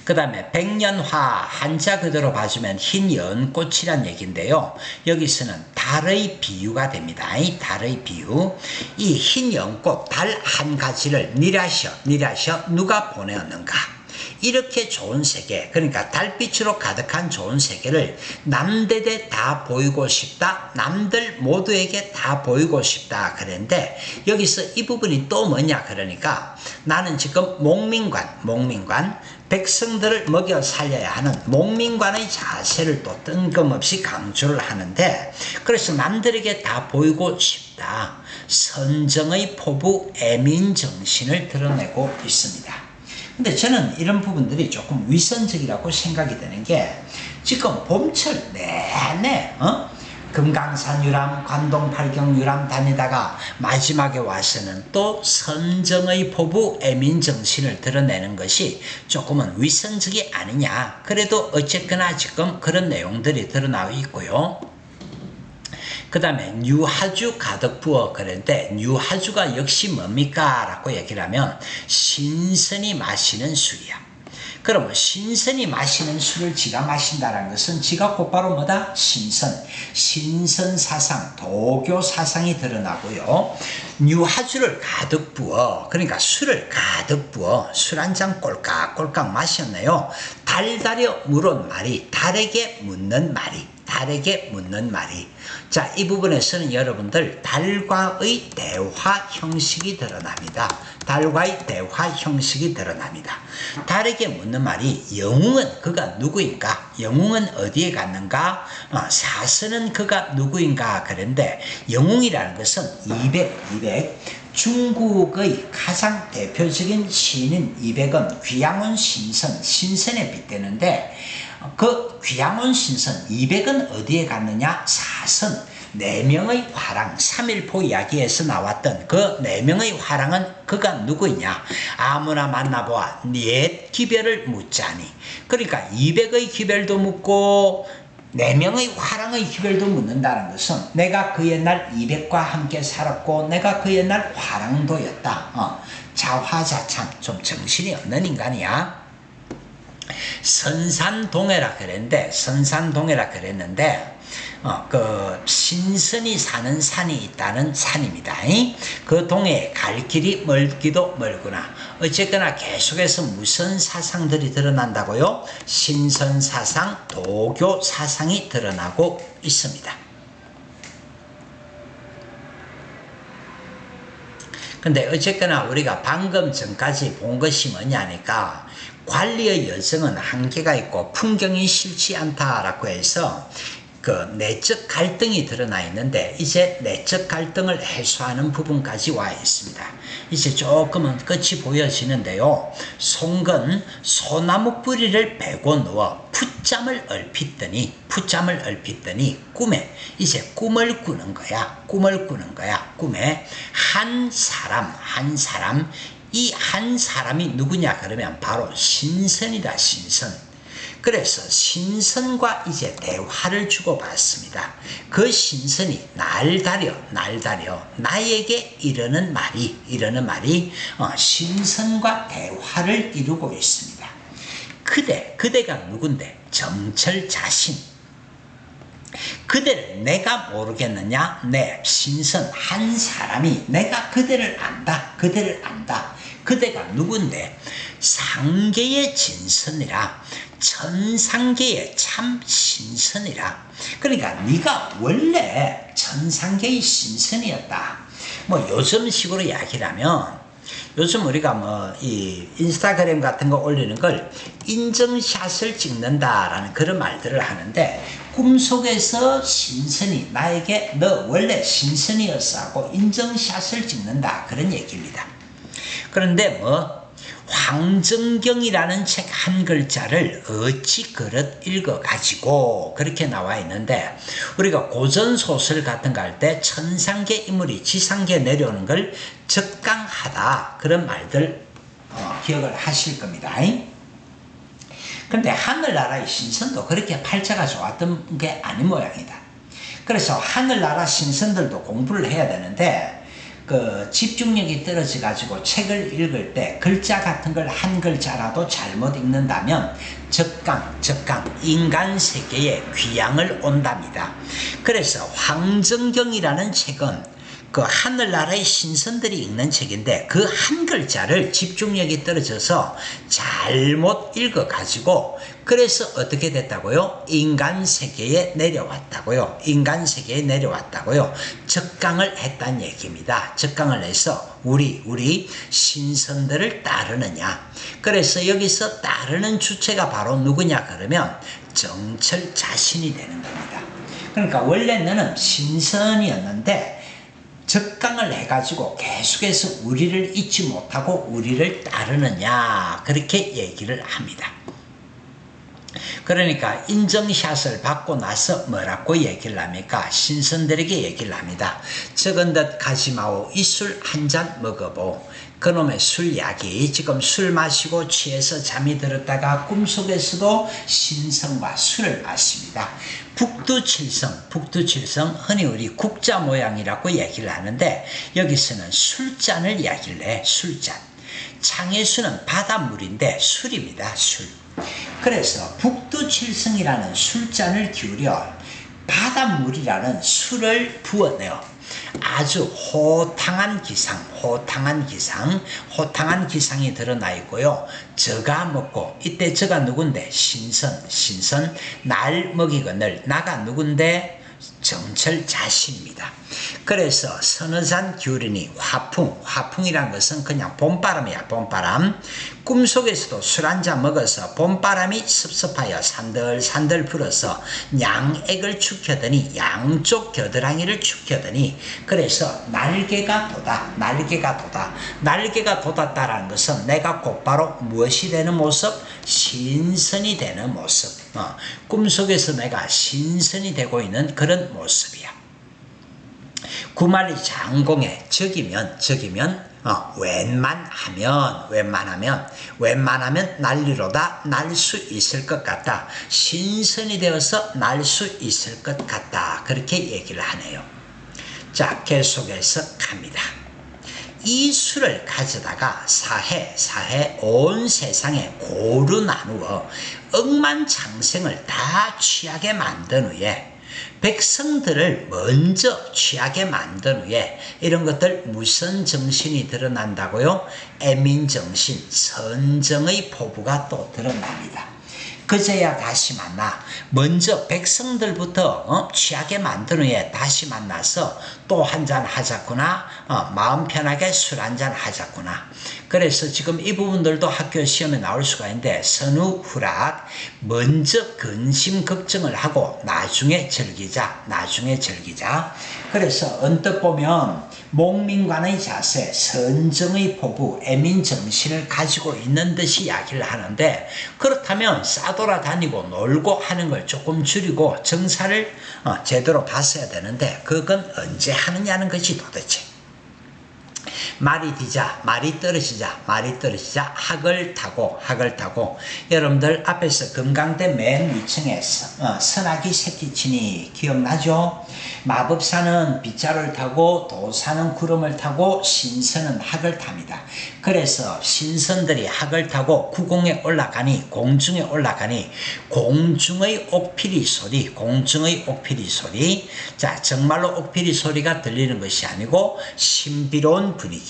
그 다음에 백년화, 한자 그대로 봐주면 흰 연꽃이란 얘기인데요. 여기서는 달의 비유가 됩니다. 달의 비유. 이 흰 연꽃, 달 한 가지를 니라셔 누가 보내었는가? 이렇게 좋은 세계, 그러니까 달빛으로 가득한 좋은 세계를 남들에 다 보이고 싶다, 남들 모두에게 다 보이고 싶다 그랬는데, 여기서 이 부분이 또 뭐냐 그러니까 나는 지금 목민관 백성들을 먹여 살려야 하는 목민관의 자세를 또 뜬금없이 강조를 하는데, 그래서 남들에게 다 보이고 싶다, 선정의 포부 애민정신을 드러내고 있습니다. 근데 저는 이런 부분들이 조금 위선적이라고 생각이 되는 게, 지금 봄철 내내 금강산 유람, 관동 팔경 유람 다니다가 마지막에 와서는 또 선정의 포부 애민정신을 드러내는 것이 조금은 위선적이 아니냐. 그래도 어쨌거나 지금 그런 내용들이 드러나고 있고요. 그 다음에 뉴하주 가득 부어 그랬는데, 뉴하주가 역시 뭡니까? 라고 얘기를 하면 신선히 마시는 술이야. 그러면 신선이 마시는 술을 지가 마신다는 것은 지가 곧바로 뭐다? 신선사상, 도교사상이 드러나고요. 유화주를 가득 부어, 그러니까 술을 가득 부어 술 한 잔 꼴깍꼴깍 마셨네요. 달달여 물은 말이, 달에게 묻는 말이, 달에게 묻는 말이. 자, 이 부분에서는 여러분들 달과의 대화 형식이 드러납니다. 달과의 대화 형식이 드러납니다. 달에게 묻는 말이, 영웅은 그가 누구인가? 영웅은 어디에 갔는가? 사스는 그가 누구인가? 그런데 영웅이라는 것은 200 중국의 가장 대표적인 시인인 200은 귀양온 신선에 빗대는데, 그 귀양온 신선 200은 어디에 갔느냐? 사선, 4명의 화랑, 3일포 이야기에서 나왔던 그 4명의 화랑은 그가 누구이냐? 아무나 만나보아 옛 기별을 묻자니. 그러니까 200의 기별도 묻고 4명의 화랑의 기별도 묻는다는 것은 내가 그 옛날 200과 함께 살았고 내가 그 옛날 화랑도였다. 자화자찬, 좀 정신이 없는 인간이야. 선산동해라 그랬는데 그 신선이 사는 산이 있다는 산입니다. 그 동해에 갈 길이 멀기도 멀구나. 어쨌거나 계속해서 무슨 사상들이 드러난다고요? 신선사상, 도교사상이 드러나고 있습니다. 근데 어쨌거나 우리가 방금 전까지 본 것이 뭐냐니까, 관리의 여정은 한계가 있고 풍경이 싫지 않다라고 해서 그 내적 갈등이 드러나 있는데, 이제 내적 갈등을 해소하는 부분까지 와 있습니다. 이제 조금은 끝이 보여지는데요. 송건 소나무 뿌리를 베고 누워 풋잠을 얼핏더니 꿈에 이제 꿈을 꾸는 거야. 꿈에 한 사람, 이 한 사람이 누구냐 그러면 바로 신선이다, 신선. 그래서 신선과 이제 대화를 주고받습니다. 그 신선이 날다려 나에게 이르는 말이 신선과 대화를 이루고 있습니다. 그대가 누군데? 정철 자신. 그대를 내가 모르겠느냐? 네, 신선 한 사람이 내가 그대를 안다. 그대가 누군데? 상계의 진선이라, 천상계의 참 신선이라. 그러니까 네가 원래 천상계의 신선이었다. 뭐 요즘식으로 이야기를 하면, 요즘 우리가 이 인스타그램 같은 거 올리는 걸 인증샷을 찍는다라는 그런 말들을 하는데, 꿈속에서 신선이 나에게 너 원래 신선이었어 하고 인증샷을 찍는다, 그런 얘기입니다. 그런데 황정경이라는 책 한 글자를 어찌 그릇 읽어가지고 그렇게 나와 있는데, 우리가 고전소설 같은 거 할 때 천상계 인물이 지상계에 내려오는 걸 적강하다, 그런 말들 기억을 하실 겁니다. 그런데 하늘나라의 신선도 그렇게 팔자가 좋았던 게 아닌 모양이다. 그래서 하늘나라 신선들도 공부를 해야 되는데, 그 집중력이 떨어져 가지고 책을 읽을 때 글자 같은 걸 한 글자라도 잘못 읽는다면 적강 인간 세계에 귀양을 온답니다. 그래서 황정경이라는 책은 그 하늘나라의 신선들이 읽는 책인데, 그 한 글자를 집중력이 떨어져서 잘못 읽어가지고 그래서 어떻게 됐다고요? 인간 세계에 내려왔다고요. 적강을 했다는 얘기입니다. 적강을 해서 우리 신선들을 따르느냐. 그래서 여기서 따르는 주체가 바로 누구냐 그러면 정철 자신이 되는 겁니다. 그러니까 원래 너는 신선이었는데 적강을 해가지고 계속해서 우리를 잊지 못하고 우리를 따르느냐, 그렇게 얘기를 합니다. 그러니까 인증샷을 받고 나서 뭐라고 얘기를 합니까? 신선들에게 얘기를 합니다. 적은 듯 가지 마오. 이 술 한 잔 먹어보. 그놈의 술약이 지금 술 마시고 취해서 잠이 들었다가 꿈속에서도 신선과 술을 마십니다. 북두칠성 흔히 우리 국자 모양이라고 얘기를 하는데, 여기서는 술잔을 이야기를 해. 술잔. 창해수는 바닷물인데 술입니다. 술. 그래서 북두칠성이라는 술잔을 기울여 바닷물이라는 술을 부어내요. 아주 호탕한 기상이 드러나 있고요. 저가 먹고, 이때 저가 누군데? 신선, 날 먹이거늘, 나가 누군데? 정철 자신입니다. 그래서 서너 잔 기울이니 화풍이란 것은 그냥 봄바람이야. 봄바람. 꿈속에서도 술 한잔 먹어서 봄바람이 섭섭하여 산들산들 불어서 양액을 축혀더니, 양쪽 겨드랑이를 축혀더니, 그래서 날개가 돋았다라는 것은 내가 곧바로 무엇이 되는 모습? 신선이 되는 모습. 꿈속에서 내가 신선이 되고 있는 그런 모습이야. 구말리 장공에 적이면 웬만하면 난리로다 날 수 있을 것 같다. 신선이 되어서 날 수 있을 것 같다. 그렇게 얘기를 하네요. 자, 계속해서 갑니다. 이 술을 가져다가 사해 온 세상에 고루 나누어 억만장생을 다 취하게 만든 후에, 백성들을 먼저 취하게 만든 후에, 이런 것들 무슨 정신이 드러난다고요? 애민정신, 선정의 포부가 또 드러납니다. 그제야 다시 만나. 먼저 백성들부터 취하게 만든 후에 다시 만나서 또 한잔 하자꾸나, 마음 편하게 술 한잔 하자꾸나. 그래서 지금 이 부분들도 학교 시험에 나올 수가 있는데, 선후후락, 먼저 근심 걱정을 하고 나중에 즐기자. 그래서 언뜻 보면 목민관의 자세, 선정의 포부, 애민정신을 가지고 있는 듯이 이야기를 하는데, 그렇다면 싸돌아다니고 놀고 하는 걸 조금 줄이고 정사를 제대로 봤어야 되는데, 그건 언제 하느냐는 것이 도대체. 말이 디자, 말이 떨어지자 학을 타고, 여러분들 앞에서 금강대 맨 위층에 선악이 새끼치니 기억나죠? 마법사는 빗자루를 타고, 도사는 구름을 타고, 신선은 학을 탑니다. 그래서 신선들이 학을 타고 구공에 올라가니, 공중에 올라가니, 공중의 옥피리 소리, 자, 정말로 옥피리 소리가 들리는 것이 아니고 신비로운 분위기.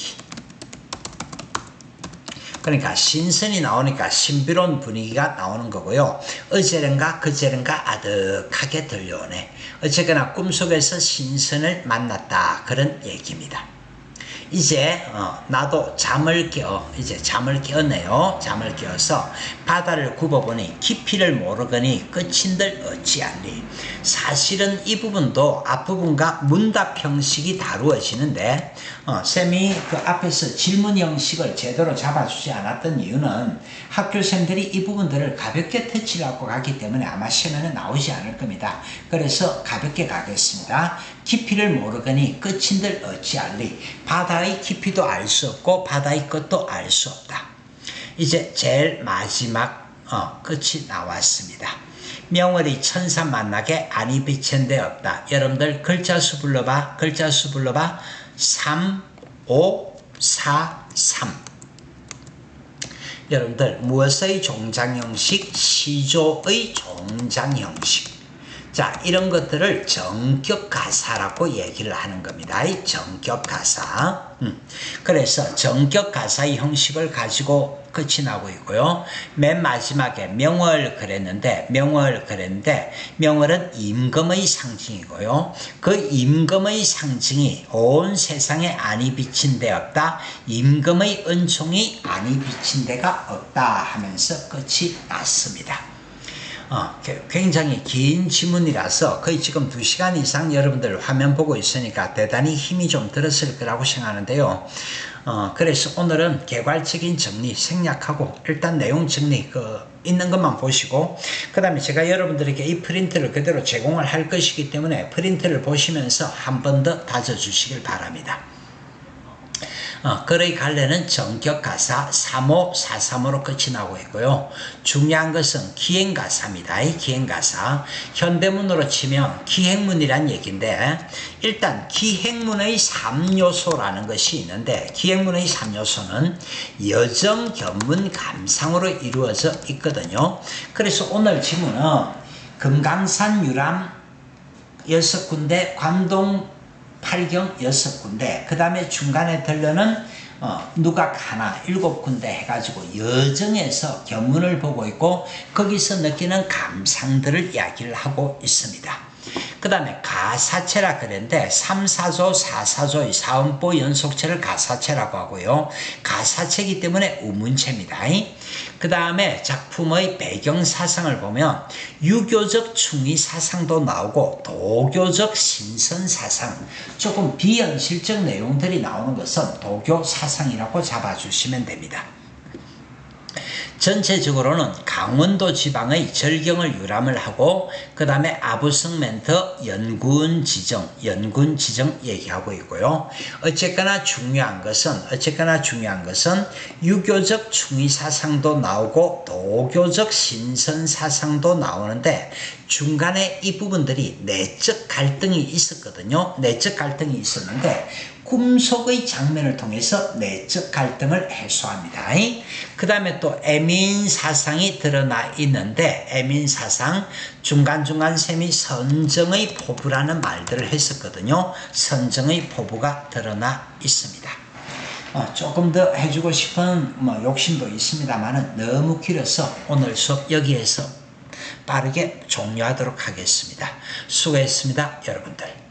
그러니까 신선이 나오니까 신비로운 분위기가 나오는 거고요. 어제는가 그제는가 아득하게 들려오네. 어쨌거나 꿈속에서 신선을 만났다, 그런 얘기입니다. 이제 나도 잠을 깨었네요. 잠을 깨어서 바다를 굽어보니 깊이를 모르거니 끝인들 어찌알리. 사실은 이 부분도 앞부분과 문답 형식이 다루어지는데, 쌤이 그 앞에서 질문 형식을 제대로 잡아주지 않았던 이유는 학교생들이 이 부분들을 가볍게 터치를 하고 가기 때문에 아마 시험에는 나오지 않을 겁니다. 그래서 가볍게 가겠습니다. 깊이를 모르거니 끝인들 어찌알리. 바다의 깊이도 알 수 없고 바다의 끝도 알 수 없다. 이제 제일 마지막 끝이 나왔습니다. 명월이 천사 만나게 아니 비친 데 없다. 여러분들 글자수 불러봐. 3, 5, 4, 3. 여러분들 무엇의 종장 형식? 시조의 종장 형식. 자, 이런 것들을 정격가사라고 얘기를 하는 겁니다. 정격가사. 그래서 정격가사의 형식을 가지고 끝이 나고 있고요. 맨 마지막에 명월 그랬는데 명월은 임금의 상징이고요. 그 임금의 상징이 온 세상에 안이 비친 데 없다. 임금의 은총이 안이 비친 데가 없다 하면서 끝이 났습니다. 굉장히 긴 지문이라서 거의 지금 2시간 이상 여러분들 화면 보고 있으니까 대단히 힘이 좀 들었을 거라고 생각하는데요. 그래서 오늘은 개괄적인 정리, 생략하고 일단 내용 정리 있는 것만 보시고, 그 다음에 제가 여러분들에게 이 프린트를 그대로 제공을 할 것이기 때문에 프린트를 보시면서 한 번 더 다져주시길 바랍니다. 그의 갈래는 정격가사 3호 435로 끝이 나고 있고요. 중요한 것은 기행가사입니다. 기행가사. 현대문으로 치면 기행문이란 얘기인데 일단 기행문의 3요소라는 것이 있는데 기행문의 3요소는 여정, 견문, 감상으로 이루어져 있거든요. 그래서 오늘 지문은 금강산 유람 6군데, 관동 8경 6군데, 그 다음에 중간에 들르는 누각 하나 7군데 해가지고 여정에서 견문을 보고 있고 거기서 느끼는 감상들을 이야기를 하고 있습니다. 그 다음에 가사체라 그랬는데 3, 4조, 4, 4조의 사음보 연속체를 가사체라고 하고요. 가사체이기 때문에 우문체입니다. 그 다음에 작품의 배경사상을 보면 유교적 충의사상도 나오고 도교적 신선사상, 조금 비현실적 내용들이 나오는 것은 도교사상이라고 잡아주시면 됩니다. 전체적으로는 강원도 지방의 절경을 유람을 하고 그 다음에 아부성 멘트 연군 지정 얘기하고 있고요. 어쨌거나 중요한 것은 유교적 충의사상도 나오고 도교적 신선사상도 나오는데 중간에 이 부분들이 내적 갈등이 있었거든요. 내적 갈등이 있었는데 꿈속의 장면을 통해서 내적 갈등을 해소합니다. 그 다음에 또 애민사상이 드러나 있는데 애민사상 중간중간 셈이 선정의 포부라는 말들을 했었거든요. 선정의 포부가 드러나 있습니다. 조금 더 해주고 싶은 욕심도 있습니다만 너무 길어서 오늘 수업 여기에서 빠르게 종료하도록 하겠습니다. 수고했습니다, 여러분들.